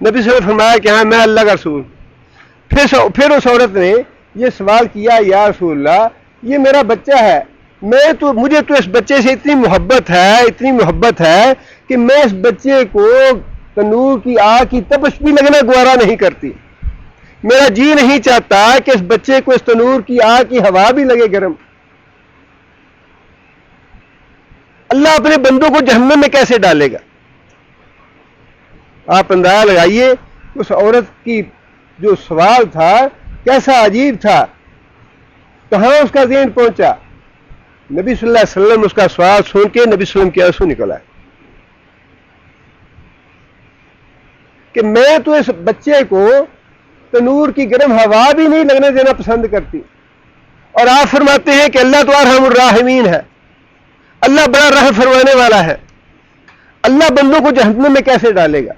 نبی صلی اللہ علیہ وسلم نے فرمایا کہ ہاں میں اللہ کا رسول. پھر اس عورت نے یہ سوال کیا، یا رسول اللہ یہ میرا بچہ ہے، مجھے تو اس بچے سے اتنی محبت ہے کہ میں اس بچے کو تنور کی آگ کی تپش بھی لگنا گوارا نہیں کرتی، میرا جی نہیں چاہتا کہ اس بچے کو اس تنور کی آگ کی ہوا بھی لگے گرم. اللہ اپنے بندوں کو جہنم میں کیسے ڈالے گا؟ آپ اندازہ لگائیے اس عورت کی جو سوال تھا کیسا عجیب تھا، کہاں اس کا ذہن پہنچا. نبی صلی اللہ علیہ وسلم اس کا سوال سن کے نبی صلی اللہ علیہ وسلم کے آنسو نکل آئے کہ میں تو اس بچے کو تنور کی گرم ہوا بھی نہیں لگنے دینا پسند کرتی، اور آپ فرماتے ہیں کہ اللہ تو ارحم الراحمین ہے، اللہ بڑا رحم فرمانے والا ہے، اللہ بندوں کو جہنم میں کیسے ڈالے گا؟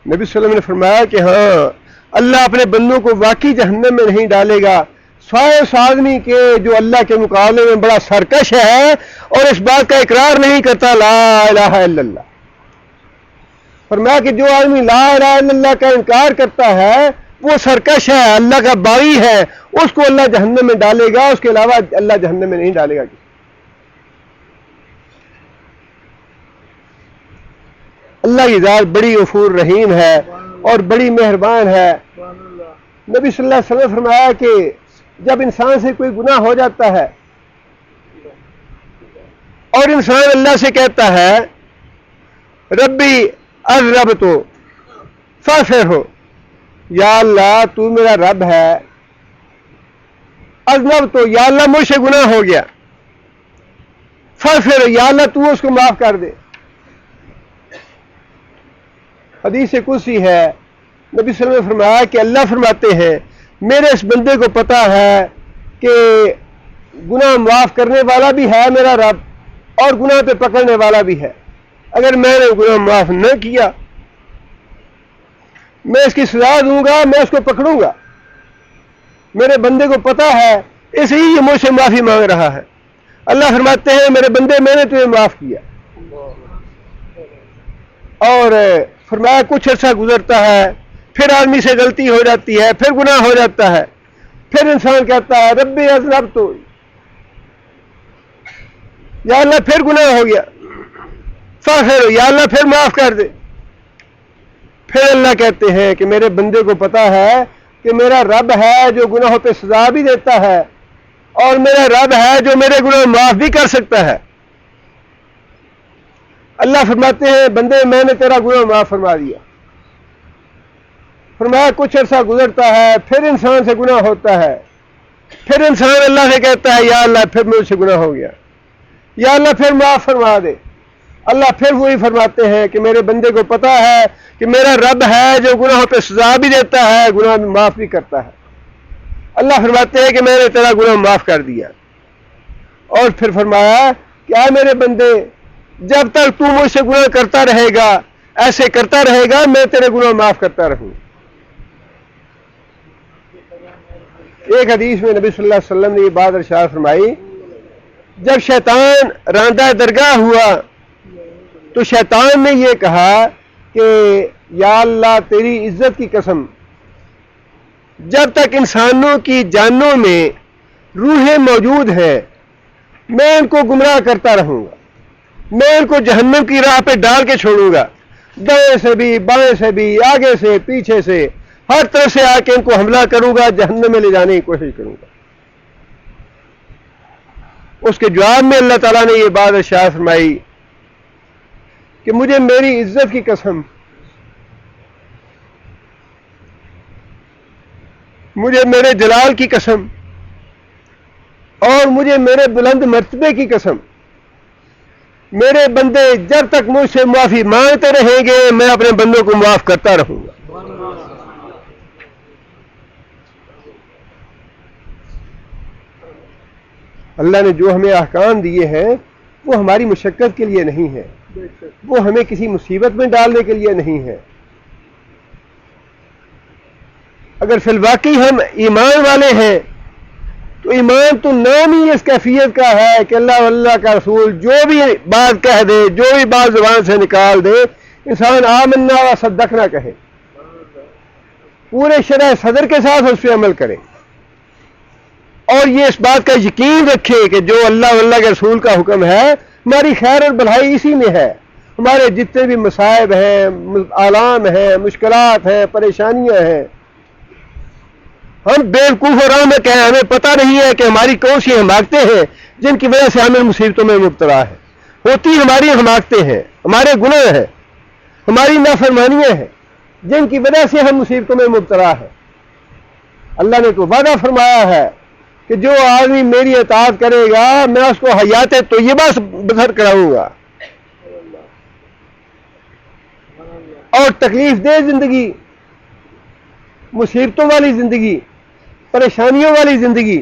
نبی صلی اللہ علیہ وسلم نے فرمایا کہ ہاں اللہ اپنے بندوں کو واقعی جہنم میں نہیں ڈالے گا سوائے اس آدمی کے جو اللہ کے مقابلے میں بڑا سرکش ہے اور اس بات کا اقرار نہیں کرتا لا الہ الا اللہ. فرمایا کہ جو آدمی لا الہ الا اللہ کا انکار کرتا ہے وہ سرکش ہے، اللہ کا باغی ہے، اس کو اللہ جہنم میں ڈالے گا، اس کے علاوہ اللہ جہنم میں نہیں ڈالے گا. اللہ کی ذات بڑی غفور رحیم ہے اور بڑی مہربان ہے. نبی صلی اللہ علیہ وسلم فرمایا کہ جب انسان سے کوئی گناہ ہو جاتا ہے اور انسان اللہ سے کہتا ہے ربی اذنبت فاغفر ہو، یا اللہ تو میرا رب ہے، اذنبت یا اللہ مجھ سے گناہ ہو گیا، فاغفر یا اللہ تو اس کو معاف کر دے. حدیث قدسی ہے، نبی صلی اللہ علیہ وسلم نے فرمایا کہ اللہ فرماتے ہیں میرے اس بندے کو پتا ہے کہ گناہ معاف کرنے والا بھی ہے میرا رب اور گناہ پہ پکڑنے والا بھی ہے، اگر میں نے گناہ معاف نہ کیا میں اس کی سزا دوں گا، میں اس کو پکڑوں گا. میرے بندے کو پتا ہے اس لیے یہ مجھ سے معافی مانگ رہا ہے. اللہ فرماتے ہیں میرے بندے میں نے تمہیں معاف کیا. اور فرمایا کچھ عرصہ گزرتا ہے، پھر آدمی سے غلطی ہو جاتی ہے، پھر گناہ ہو جاتا ہے، پھر انسان کہتا ہے ربی اذنبت، یا اللہ پھر گناہ ہو گیا، فاغفر یا اللہ پھر معاف کر دے. پھر اللہ کہتے ہیں کہ میرے بندے کو پتا ہے کہ میرا رب ہے جو گناہوں پہ سزا بھی دیتا ہے اور میرا رب ہے جو میرے گناہ معاف بھی کر سکتا ہے. اللہ فرماتے ہیں بندے میں نے تیرا گناہ معاف فرما دیا. فرمایا کچھ عرصہ گزرتا ہے، پھر انسان سے گناہ ہوتا ہے، پھر انسان اللہ سے کہتا ہے یا اللہ پھر مجھ سے گناہ ہو گیا، یا اللہ پھر معاف فرما دے. اللہ پھر وہی فرماتے ہیں کہ میرے بندے کو پتا ہے کہ میرا رب ہے جو گناہوں پہ سزا بھی دیتا ہے، گناہ بھی معاف بھی کرتا ہے. اللہ فرماتے ہیں کہ میں نے تیرا گناہ معاف کر دیا. اور پھر فرمایا کہ اے میرے بندے جب تک تو مجھ سے گناہ کرتا رہے گا، ایسے کرتا رہے گا، میں تیرے گناہ معاف کرتا رہوں. ایک حدیث میں نبی صلی اللہ علیہ وسلم نے یہ بات ارشاد فرمائی، جب شیطان راندہ درگاہ ہوا تو شیطان نے یہ کہا کہ یا اللہ تیری عزت کی قسم، جب تک انسانوں کی جانوں میں روحیں موجود ہیں میں ان کو گمراہ کرتا رہوں گا، میں ان کو جہنم کی راہ پہ ڈال کے چھوڑوں گا، دائیں سے بھی بائیں سے بھی آگے سے پیچھے سے ہر طرف سے آ کے ان کو حملہ کروں گا، جہنم میں لے جانے کی کوشش کروں گا. اس کے جواب میں اللہ تعالیٰ نے یہ بات ارشاد فرمائی کہ مجھے میری عزت کی قسم، مجھے میرے جلال کی قسم اور مجھے میرے بلند مرتبے کی قسم، میرے بندے جب تک مجھ سے معافی مانگتے رہیں گے میں اپنے بندوں کو معاف کرتا رہوں گا. اللہ نے جو ہمیں احکام دیے ہیں وہ ہماری مشقت کے لیے نہیں ہے، وہ ہمیں کسی مصیبت میں ڈالنے کے لیے نہیں ہے. اگر فی الواقع ہم ایمان والے ہیں تو ایمان تو نام ہی اس کیفیت کا ہے کہ اللہ واللہ کا رسول جو بھی بات کہہ دے، جو بھی بات زبان سے نکال دے، انسان آمنا و صدقنا کہے، پورے شرح صدر کے ساتھ اس پہ عمل کرے اور یہ اس بات کا یقین رکھے کہ جو اللہ واللہ کے رسول کا حکم ہے ہماری خیر اور بھلائی اسی میں ہے. ہمارے جتنے بھی مصائب ہیں، آلام ہیں، مشکلات ہیں، پریشانیاں ہیں، ہم بیوقوف اور احمق ہیں، ہمیں پتہ نہیں ہے کہ ہماری کون سی حماقتیں ہیں جن کی وجہ سے ہمیں مصیبتوں میں مبتلا ہے. ہوتی ہماری حماقتیں ہیں، ہمارے گناہ ہیں، ہماری نافرمانیاں ہیں جن کی وجہ سے ہم مصیبتوں میں مبتلا ہیں. اللہ نے تو وعدہ فرمایا ہے کہ جو آدمی میری اطاعت کرے گا میں اس کو حیات طیبہ بسر کراؤں گا، اور تکلیف دہ زندگی، مصیبتوں والی زندگی، پریشانیوں والی زندگی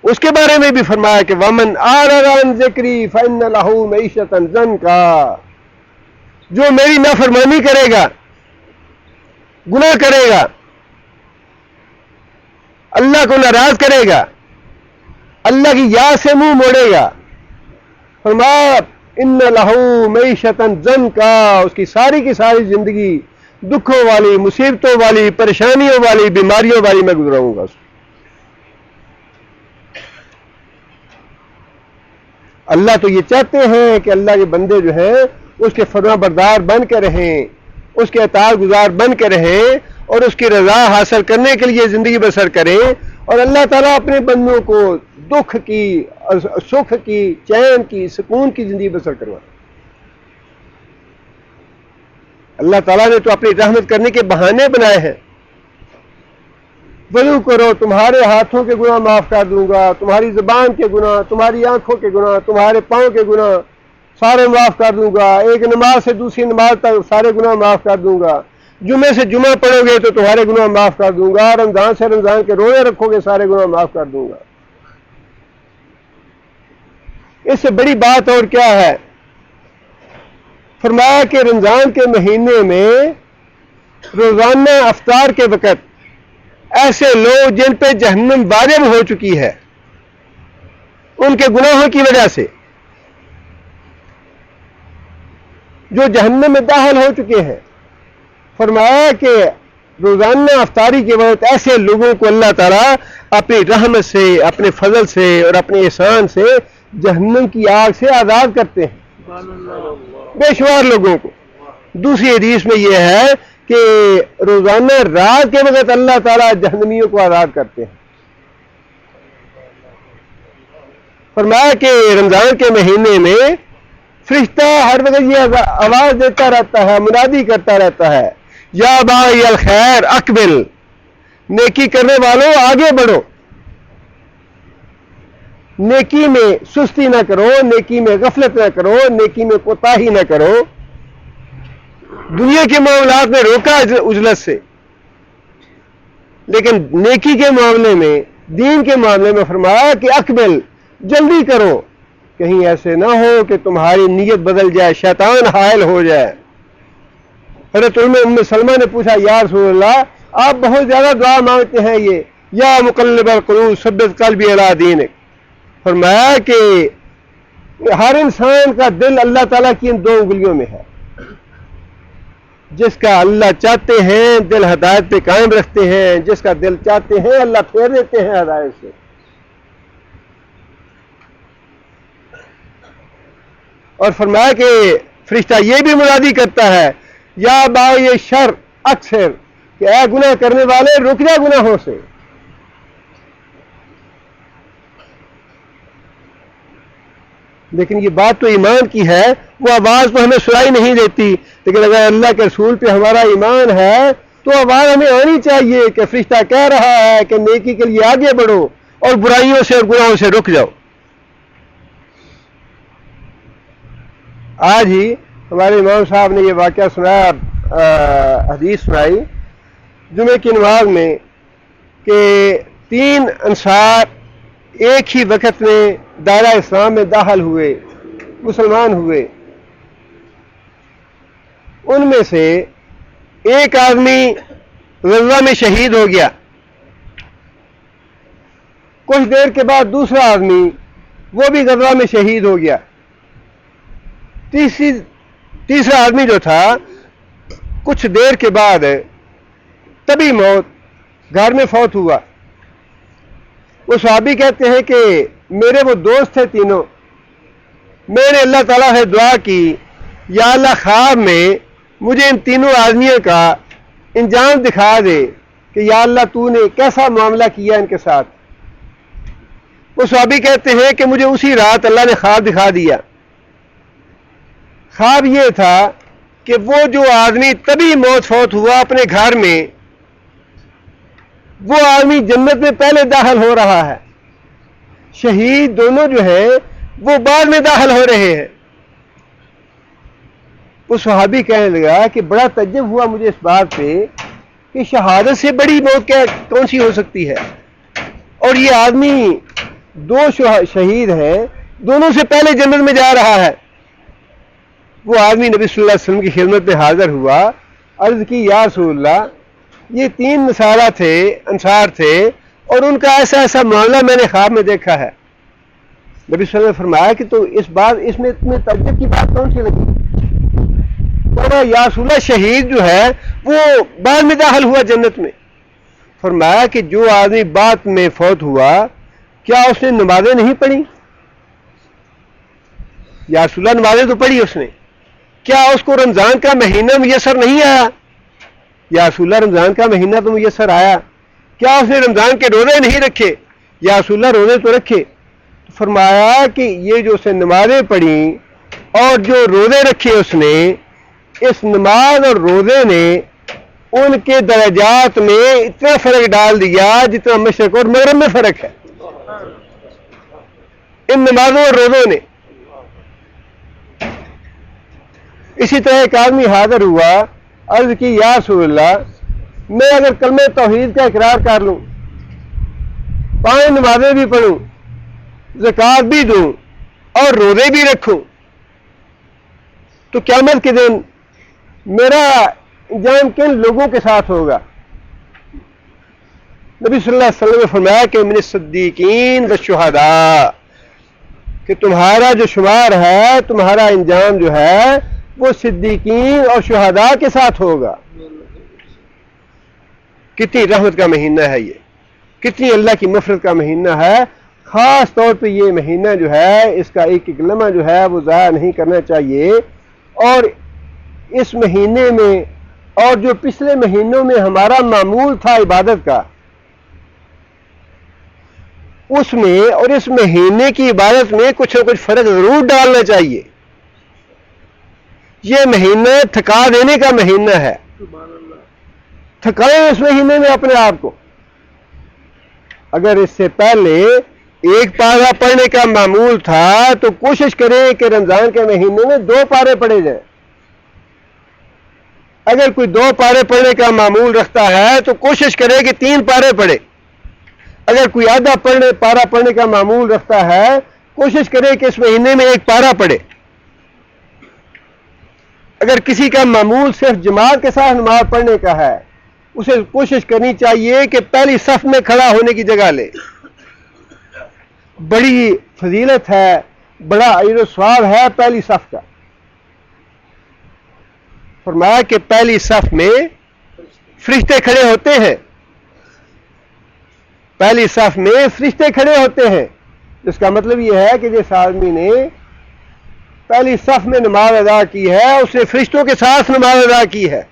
اس کے بارے میں بھی فرمایا کہ وَمَنْ أَعْرَضَ عَنْ ذِكْرِي فَإِنَّ لَهُ مَعِيشَةً ضَنْكًا، جو میری نافرمانی کرے گا، گناہ کرے گا، اللہ کو ناراض کرے گا، اللہ کی یاد سے منہ موڑے گا، فرمایا ان لہو معیشتاً ضنکا، اس کی ساری زندگی دکھوں والی، مصیبتوں والی، پریشانیوں والی، بیماریوں والی میں گزراؤں گا. اللہ تو یہ چاہتے ہیں کہ اللہ کے بندے جو ہیں اس کے فرما بردار بن کے رہیں، اس کے اطاعت گزار بن کے رہیں اور اس کی رضا حاصل کرنے کے لیے زندگی بسر کریں، اور اللہ تعالیٰ اپنے بندوں کو دکھ کی، سکھ کی، چین کی، سکون کی زندگی بسر کروائے. اللہ تعالیٰ نے تو اپنی رحمت کرنے کے بہانے بنائے ہیں. وضو کرو تمہارے ہاتھوں کے گناہ معاف کر دوں گا، تمہاری زبان کے گناہ، تمہاری آنکھوں کے گناہ، تمہارے پاؤں کے گناہ سارے معاف کر دوں گا، ایک نماز سے دوسری نماز تک سارے گناہ معاف کر دوں گا، جمعے سے جمعہ پڑھو گے تو تمہارے گناہ معاف کر دوں گا، رمضان سے رمضان کے روزے رکھو گے سارے گناہ معاف کر دوں گا. اس سے بڑی بات اور کیا ہے؟ فرمایا کہ رمضان کے مہینے میں روزانہ افطار کے وقت ایسے لوگ جن پہ جہنم واجب ہو چکی ہے ان کے گناہوں کی وجہ سے، جو جہنم میں داخل ہو چکے ہیں، فرمایا کہ روزانہ افطاری کے وقت ایسے لوگوں کو اللہ تعالیٰ اپنی رحمت سے، اپنے فضل سے اور اپنے احسان سے جہنم کی آگ سے آزاد کرتے ہیں، بے شمار لوگوں کو. دوسری حدیث میں یہ ہے کہ روزانہ رات کے وقت اللہ تعالیٰ جہنمیوں کو آزاد کرتے ہیں. فرمایا کہ رمضان کے مہینے میں فرشتہ ہر وقت یہ آواز دیتا رہتا ہے، منادی کرتا رہتا ہے، یا باغی الخیر اقبل، نیکی کرنے والوں آگے بڑھو، نیکی میں سستی نہ کرو، نیکی میں غفلت نہ کرو، نیکی میں کوتاہی نہ کرو، دنیا کے معاملات میں روکا عجلت سے، لیکن نیکی کے معاملے میں، دین کے معاملے میں فرمایا کہ اقبل، جلدی کرو، کہیں ایسے نہ ہو کہ تمہاری نیت بدل جائے، شیطان حائل ہو جائے۔ حضرت ام سلمہ نے پوچھا، یا رسول اللہ آپ بہت زیادہ دعا مانگتے ہیں، یہ یا مقلب القلوب ثبت قلبی علی دینک، فرمایا کہ ہر انسان کا دل اللہ تعالیٰ کی ان 2 انگلیوں میں ہے، جس کا اللہ چاہتے ہیں دل ہدایت پہ قائم رکھتے ہیں، جس کا دل چاہتے ہیں اللہ پھیر دیتے ہیں ہدایت سے۔ اور فرمایا کہ فرشتہ یہ بھی منادی کرتا ہے، یا باغی شر اکثر، کہ اے گناہ کرنے والے رک جا گناہوں سے۔ لیکن یہ بات تو ایمان کی ہے، وہ آواز تو ہمیں سنائی نہیں دیتی، لیکن اگر اللہ کے رسول پہ ہمارا ایمان ہے تو آواز ہمیں آنی چاہیے کہ فرشتہ کہہ رہا ہے کہ نیکی کے لیے آگے بڑھو اور برائیوں سے اور گناہوں سے رک جاؤ۔ آج ہی ہمارے امام صاحب نے یہ واقعہ سنایا، حدیث سنائی جمعے کی نماز میں، کہ 3 انصار ایک ہی وقت میں دائرہ اسلام میں داخل ہوئے، مسلمان ہوئے۔ ان میں سے ایک آدمی غزوہ میں شہید ہو گیا، کچھ دیر کے بعد دوسرا آدمی وہ بھی غزوہ میں شہید ہو گیا، تیسرا آدمی جو تھا کچھ دیر کے بعد طبی موت، گھر میں فوت ہوا۔ وہ صحابی کہتے ہیں کہ میرے وہ دوست تھے تینوں، میں نے اللہ تعالیٰ سے دعا کی، یا اللہ خواب میں مجھے ان تینوں آدمیوں کا انجام دکھا دے کہ یا اللہ تو نے کیسا معاملہ کیا ان کے ساتھ۔ وہ صحابی کہتے ہیں کہ مجھے اسی رات اللہ نے خواب دکھا دیا۔ خواب یہ تھا کہ وہ جو آدمی طبی موت فوت ہوا اپنے گھر میں، وہ آدمی جنت میں پہلے داخل ہو رہا ہے، شہید دونوں جو ہیں وہ بعد میں داخل ہو رہے ہیں۔ وہ صحابی کہنے لگا کہ بڑا تعجب ہوا مجھے اس بات پہ کہ شہادت سے بڑی موت کون سی ہو سکتی ہے، اور یہ آدمی 2 شہید ہیں، دونوں سے پہلے جنت میں جا رہا ہے۔ وہ آدمی نبی صلی اللہ علیہ وسلم کی خدمت میں حاضر ہوا، عرض کی یا رسول اللہ یہ 3 نصارہ تھے، انصار تھے، اور ان کا ایسا ایسا معاملہ میں نے خواب میں دیکھا ہے۔ نبی صلی اللہ علیہ وسلم نے فرمایا کہ تو اس میں تمہیں تعجب کی بات کون سی لگی؟ یا رسول اللہ شہید جو ہے وہ بعد میں داخل ہوا جنت میں۔ فرمایا کہ جو آدمی بعد میں فوت ہوا کیا اس نے نمازیں نہیں پڑھی؟ یا رسول اللہ نمازیں تو پڑھی اس نے، کیا اس کو رمضان کا مہینہ میسر نہیں آیا؟ یا رسول اللہ رمضان کا مہینہ تو میسر آیا، کیا اس نے رمضان کے روزے نہیں رکھے؟ یا رسول اللہ روزے تو رکھے۔ فرمایا کہ یہ جو اس نے نمازیں پڑھی اور جو روزے رکھے اس نے، اس نماز اور روزے نے ان کے درجات میں اتنا فرق ڈال دیا جتنا مشرق اور مغرب میں فرق ہے ان نمازوں اور روزوں نے۔ اسی طرح ایک آدمی حاضر ہوا، عرض کی یا رسول اللہ میں اگر کلمہ توحید کا اقرار کر لوں، 5 نمازیں بھی پڑھوں، زکوٰۃ بھی دوں اور روزے بھی رکھوں، تو قیامت کے دن میرا انجام کن لوگوں کے ساتھ ہوگا؟ نبی صلی اللہ علیہ وسلم نے فرمایا کہ من الصدیقین والشہداء، کہ تمہارا جو شمار ہے، تمہارا انجام جو ہے وہ صدیقین اور شہداء کے ساتھ ہوگا۔ کتنی رحمت کا مہینہ ہے یہ، کتنی اللہ کی مغفرت کا مہینہ ہے۔ خاص طور پہ یہ مہینہ جو ہے اس کا ایک ایک لمحہ جو ہے وہ ضائع نہیں کرنا چاہیے، اور اس مہینے میں اور جو پچھلے مہینوں میں ہمارا معمول تھا عبادت کا، اس میں اور اس مہینے کی عبادت میں کچھ نہ کچھ فرق ضرور ڈالنا چاہیے۔ یہ مہینہ تھکا دینے کا مہینہ ہے. سبحان اللہ. تھکائیں اس مہینے میں اپنے آپ کو. اگر اس سے پہلے ایک پارہ پڑھنے کا معمول تھا تو کوشش کریں کہ رمضان کے مہینے میں 2 پارے پڑھے جائیں. اگر کوئی 2 پارے پڑھنے کا معمول رکھتا ہے تو کوشش کرے کہ 3 پارے پڑھے. اگر کوئی آدھا پارہ پڑھنے کا معمول رکھتا ہے کوشش کرے کہ اس مہینے میں 1 پارہ پڑھے. اگر کسی کا معمول صرف جماعت کے ساتھ نماز پڑھنے کا ہے اسے کوشش کرنی چاہیے کہ پہلی صف میں کھڑا ہونے کی جگہ لے. بڑی فضیلت ہے، بڑا اجر و ثواب ہے پہلی صف کا. فرمایا کہ پہلی صف میں فرشتے کھڑے ہوتے ہیں. پہلی صف میں فرشتے کھڑے ہوتے ہیں. اس کا مطلب یہ ہے کہ جس آدمی نے پہلی صف میں نماز ادا کی ہے اس نے فرشتوں کے ساتھ نماز ادا کی ہے.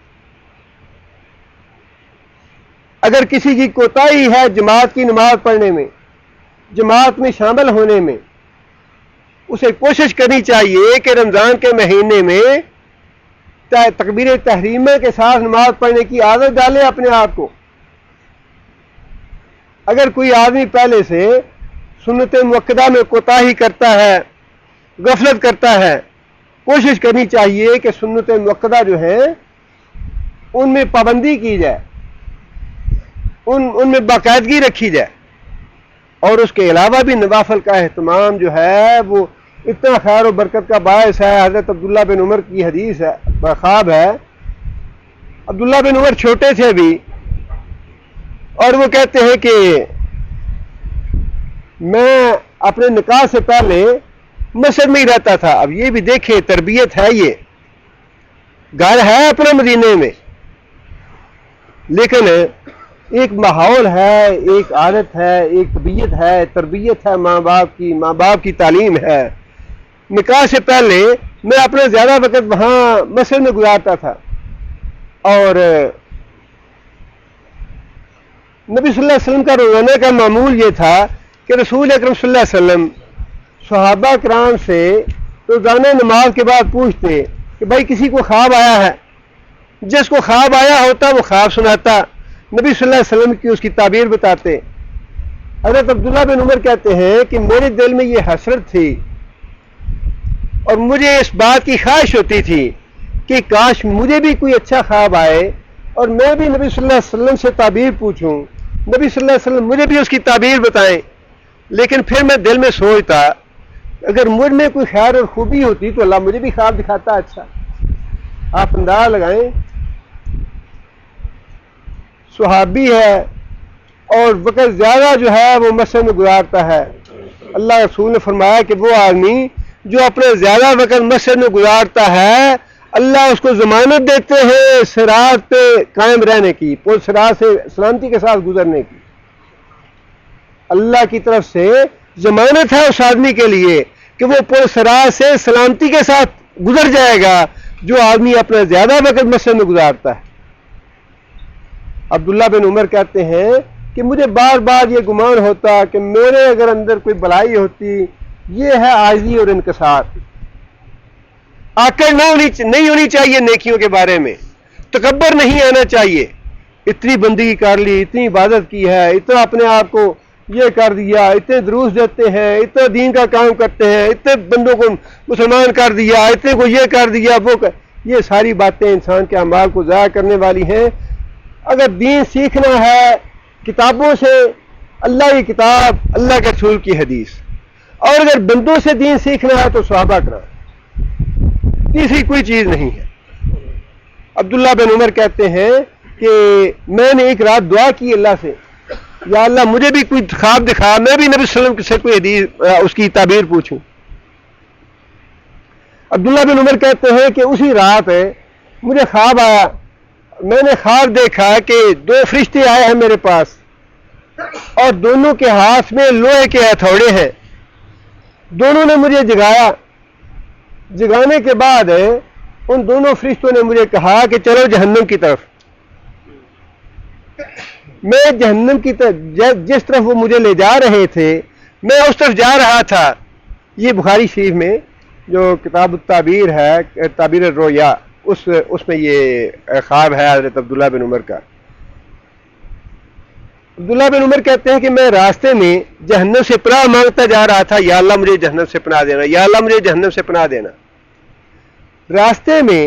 اگر کسی کی کوتاہی ہے جماعت کی نماز پڑھنے میں، جماعت میں شامل ہونے میں، اسے کوشش کرنی چاہیے کہ رمضان کے مہینے میں تکبیر تحریمہ کے ساتھ نماز پڑھنے کی عادت ڈالے اپنے آپ کو. اگر کوئی آدمی پہلے سے سنت مؤکدہ میں کوتاہی کرتا ہے، غفلت کرتا ہے، کوشش کرنی چاہیے کہ سنت مؤکدہ جو ہیں ان میں پابندی کی جائے، ان میں باقاعدگی رکھی جائے. اور اس کے علاوہ بھی نوافل کا اہتمام جو ہے وہ اتنا خیر و برکت کا باعث ہے. حضرت عبداللہ بن عمر کی حدیث ہے، خواب ہے. عبداللہ بن عمر چھوٹے تھے ابھی اور وہ کہتے ہیں کہ میں اپنے نکاح سے پہلے مسجد میں ہی رہتا تھا. اب یہ بھی دیکھیں تربیت ہے، یہ گھر ہے اپنے مدینے میں لیکن ایک ماحول ہے، ایک عادت ہے، ایک طبیعت ہے، تربیت ہے ماں باپ کی تعلیم ہے. نکاح سے پہلے میں اپنا زیادہ وقت وہاں مسجد میں گزارتا تھا اور نبی صلی اللہ علیہ وسلم کا روزانہ کا معمول یہ تھا کہ رسول اکرم صلی اللہ علیہ وسلم صحابہ کرام سے روزانہ نماز کے بعد پوچھتے کہ بھائی کسی کو خواب آیا ہے. جس کو خواب آیا ہوتا وہ خواب سناتا، نبی صلی اللہ علیہ وسلم کی اس کی تعبیر بتاتے. حضرت عبداللہ بن عمر کہتے ہیں کہ میرے دل میں یہ حسرت تھی اور مجھے اس بات کی خواہش ہوتی تھی کہ کاش مجھے بھی کوئی اچھا خواب آئے اور میں بھی نبی صلی اللہ علیہ وسلم سے تعبیر پوچھوں، نبی صلی اللہ علیہ وسلم مجھے بھی اس کی تعبیر بتائیں. لیکن پھر میں دل میں سوچتا اگر مجھ میں کوئی خیر اور خوبی ہوتی تو اللہ مجھے بھی خواب دکھاتا. اچھا آپ اندازہ لگائیں، صحابی ہے اور وقت زیادہ جو ہے وہ مسجد میں گزارتا ہے. اللہ رسول نے فرمایا کہ وہ آدمی جو اپنے زیادہ وقت مسجد میں گزارتا ہے اللہ اس کو ضمانت دیتے ہیں صراط پہ قائم رہنے کی، پل صراط سے سلامتی کے ساتھ گزرنے کی. اللہ کی طرف سے ضمانت ہے اس آدمی کے لیے کہ وہ پل صراط سے سلامتی کے ساتھ گزر جائے گا جو آدمی اپنا زیادہ وقت مسجد میں گزارتا ہے. عبداللہ بن عمر کہتے ہیں کہ مجھے بار بار یہ گمان ہوتا کہ میرے اگر اندر کوئی بلائی ہوتی یہ ہے عاجزی اور انکسار. آکڑ نہیں ہونی چاہیے نیکیوں کے بارے میں، تکبر نہیں آنا چاہیے. اتنی بندگی کر لی، اتنی عبادت کی ہے، اتنا اپنے آپ کو یہ کر دیا، اتنے دروس دیتے ہیں، اتنا دین کا کام کرتے ہیں، اتنے بندوں کو مسلمان کر دیا، اتنے کو یہ کر دیا وہ یہ ساری باتیں انسان کے اعمال کو ضائع کرنے والی ہیں. اگر دین سیکھنا ہے کتابوں سے، اللہ کی کتاب، اللہ کے رسول کی حدیث، اور اگر بندوں سے دین سیکھنا ہے تو صحابہ کرام، تیسری کوئی چیز نہیں ہے. عبداللہ بن عمر کہتے ہیں کہ میں نے ایک رات دعا کی اللہ سے، یا اللہ مجھے بھی کوئی خواب دکھا، میں بھی نبی صلی اللہ علیہ وسلم سے کوئی حدیث اس کی تعبیر پوچھوں. عبداللہ بن عمر کہتے ہیں کہ اسی رات مجھے خواب آیا. میں نے خواب دیکھا کہ 2 فرشتے آئے ہیں میرے پاس اور دونوں کے ہاتھ میں لوہے کے ہتھوڑے ہیں. دونوں نے مجھے جگایا. جگانے کے بعد ان دونوں فرشتوں نے مجھے کہا کہ چلو جہنم کی طرف. میں جہنم کی طرف جس طرف وہ مجھے لے جا رہے تھے میں اس طرف جا رہا تھا. یہ بخاری شریف میں جو کتاب التعبیر ہے، تعبیر الرؤیا، اس میں یہ خواب ہے حضرت عبداللہ بن عمر کا۔ عبداللہ بن عمر کہتے ہیں کہ میں راستے میں جہنم سے پناہ مانگتا جا رہا تھا، یا اللہ مجھے جہنم سے پناہ دینا، یا اللہ مجھے جہنم سے پناہ دینا۔ راستے میں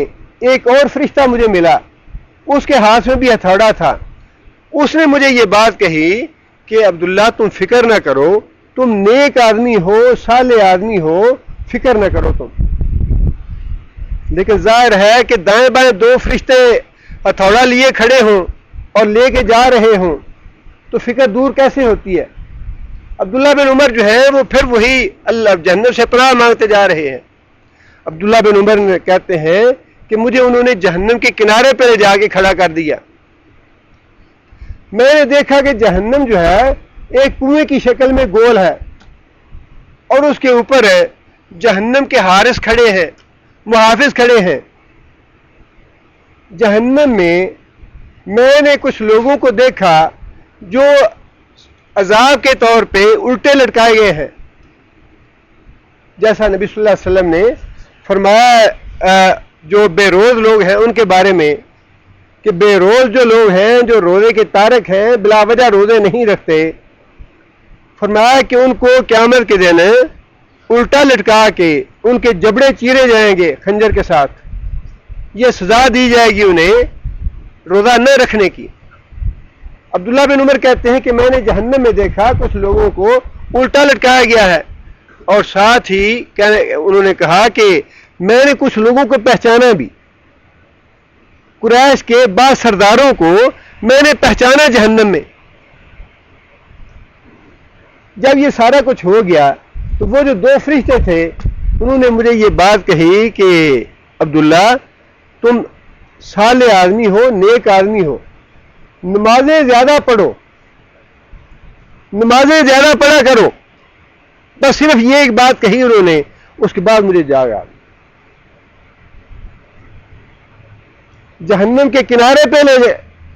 ایک اور فرشتہ مجھے ملا، اس کے ہاتھ میں بھی ہتھوڑا تھا۔ اس نے مجھے یہ بات کہی کہ عبداللہ تم فکر نہ کرو، تم نیک آدمی ہو، صالح آدمی ہو، فکر نہ کرو تم۔ لیکن ظاہر ہے کہ دائیں بائیں دو فرشتے ہتھوڑا لیے کھڑے ہوں اور لے کے جا رہے ہوں تو فکر دور کیسے ہوتی ہے؟ عبداللہ بن عمر جو ہے وہ پھر وہی اللہ جہنم سے پناہ مانگتے جا رہے ہیں۔ عبداللہ بن عمر کہتے ہیں کہ مجھے انہوں نے جہنم کے کنارے پہ جا کے کھڑا کر دیا۔ میں نے دیکھا کہ جہنم جو ہے ایک کنویں کی شکل میں گول ہے اور اس کے اوپر جہنم کے حارس کھڑے ہیں، محافظ کھڑے ہیں۔ جہنم میں نے کچھ لوگوں کو دیکھا جو عذاب کے طور پہ الٹے لٹکائے گئے ہیں، جیسا نبی صلی اللہ علیہ وسلم نے فرمایا جو بے روز لوگ ہیں ان کے بارے میں کہ بے روز جو لوگ ہیں، جو روزے کے تارک ہیں، بلا وجہ روزے نہیں رکھتے، فرمایا کہ ان کو قیامت کے دن الٹا لٹکا کے ان کے جبڑے چیرے جائیں گے خنجر کے ساتھ، یہ سزا دی جائے گی انہیں روزہ نہ رکھنے کی۔ عبداللہ بن عمر کہتے ہیں کہ میں نے جہنم میں دیکھا کچھ لوگوں کو الٹا لٹکایا گیا ہے، اور ساتھ ہی انہوں نے کہا کہ میں نے کچھ لوگوں کو پہچانا بھی، قریش کے بعض سرداروں کو میں نے پہچانا جہنم میں۔ جب یہ سارا کچھ ہو گیا تو وہ جو دو فرشتے تھے انہوں نے مجھے یہ بات کہی کہ عبداللہ تم صالح آدمی ہو، نیک آدمی ہو، نمازیں زیادہ پڑھو، نمازیں زیادہ پڑھا کرو۔ بس صرف یہ ایک بات کہی انہوں نے، اس کے بعد مجھے جاگ آ گئی۔ جہنم کے کنارے پہ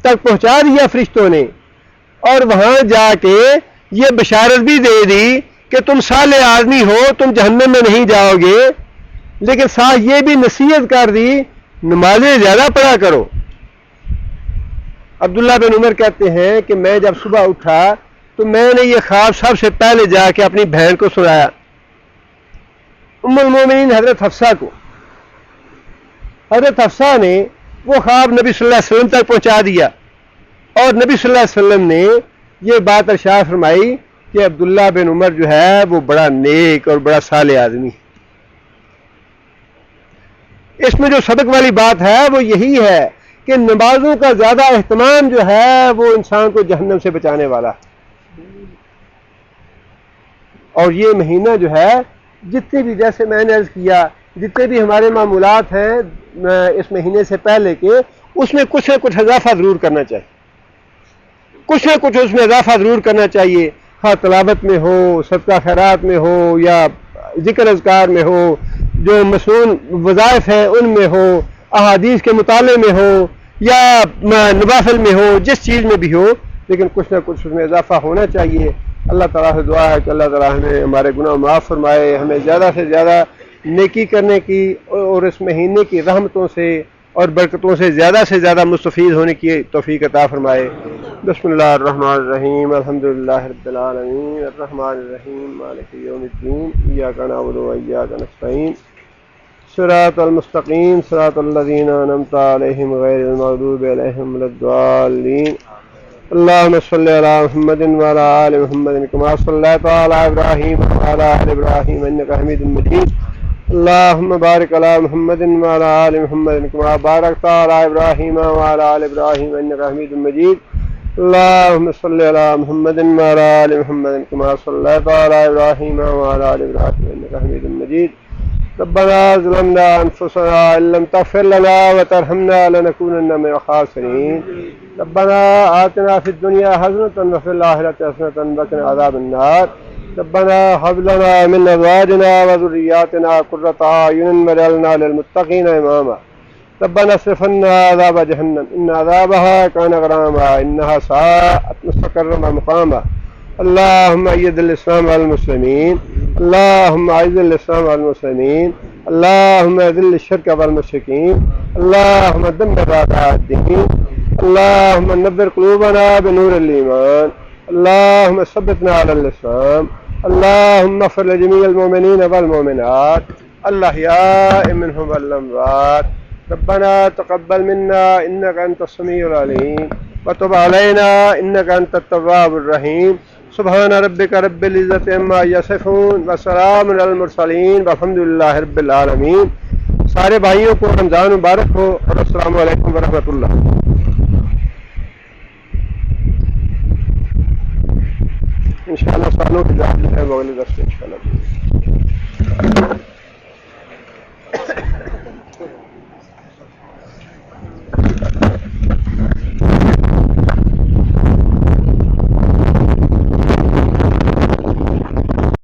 تک پہنچا دیا فرشتوں نے، اور وہاں جا کے یہ بشارت بھی دے دی کہ تم صالح آدمی ہو، تم جہنم میں نہیں جاؤ گے، لیکن ساتھ یہ بھی نصیحت کر دی نمازیں زیادہ پڑھا کرو۔ عبداللہ بن عمر کہتے ہیں کہ میں جب صبح اٹھا تو میں نے یہ خواب سب سے پہلے جا کے اپنی بہن کو سنایا، ام المومنین حضرت حفصہ کو۔ حضرت حفصہ نے وہ خواب نبی صلی اللہ علیہ وسلم تک پہنچا دیا، اور نبی صلی اللہ علیہ وسلم نے یہ بات ارشاد فرمائی کہ عبداللہ بن عمر جو ہے وہ بڑا نیک اور بڑا صالح آدمی ہے۔ اس میں جو سبق والی بات ہے وہ یہی ہے کہ نمازوں کا زیادہ اہتمام جو ہے وہ انسان کو جہنم سے بچانے والا ہے۔ اور یہ مہینہ جو ہے جتنے بھی، جیسے میں نے عرض کیا، جتنے بھی ہمارے معمولات ہیں اس مہینے سے پہلے کے، اس میں کچھ نہ کچھ اضافہ ضرور کرنا چاہیے، کچھ نہ کچھ اس میں اضافہ ضرور کرنا چاہیے، خواہ تلاوت میں ہو، صدقہ خیرات میں ہو، یا ذکر اذکار میں ہو، جو مصنون وظائف ہیں ان میں ہو، احادیث کے مطالعے میں ہو، یا نوافل میں ہو، جس چیز میں بھی ہو، لیکن کچھ نہ کچھ اس میں اضافہ ہونا چاہیے۔ اللہ تعالیٰ سے دعا ہے کہ اللہ تعالیٰ ہمیں ہمارے گناہ معاف فرمائے، ہمیں زیادہ سے زیادہ نیکی کرنے کی اور اس مہینے کی رحمتوں سے اور برکتوں سے زیادہ مستفید ہونے کی توفیق عطا فرمائے۔ بسم اللہ الرحمن الرحیم، الحمدللہ رب العالمین، الرحمن الرحیم، مالک یوم الدین، ایاک نعبد و ایاک نستعین، صراط المستقیم، صراط الذین انعمت علیہم غیر المغضوب علیہم ولا الضالین۔ اللهم صل على محمد وعلى آل محمد كما صليت على إبراهيم وعلى آل إبراهيم إنك حميد مجيد۔ اللهم بارك على محمد وعلى آل محمد كما باركت على إبراهيم وعلى آل إبراهيم إنك حميد مجيد۔ اللهم صل على محمد وعلى آل محمد كما صليت على إبراهيم وعلى آل إبراهيم إنك حميد مجيد۔ ربنا ظلمنا أنفسنا إن لم تغفر لنا وترحمنا لنكونن من الخاسرين۔ ربنا آتنا في الدنيا حسنة وفي الآخرة حسنة وقنا عذاب النار۔ ربنا هب لنا من أزواجنا وذرياتنا قرة أعين واجعلنا للمتقين إماما۔ ربنا اصرف عنا عذاب جهنم إن عذابها كان غراما إنها ساءت مستقرا ومقاما۔ اللهم أيد الإسلام والمسلمين، اللهم أعز الإسلام والمسلمين، اللهم اذل الشرك والمشركين اللهم دمر اعداء الدين اللهم نبر قلوبنا بنور الايمان اللهم ثبتنا على الاسلام اللهم اغفر لجميع المؤمنين والمؤمنات الاحياء منهم والاموات ربنا تقبل منا انك انت السميع العليم وتب علينا انك انت التواب الرحيم سبحان ربك رب العزة عما یصفون وسلام علی المرسلین والحمد للہ رب العالمین. سارے بھائیوں کو رمضان مبارک ہو اور السلام علیکم ورحمۃ اللہ. انشاءاللہ سالوں کی دعا ہے وہ اگلے درس میں انشاءاللہ.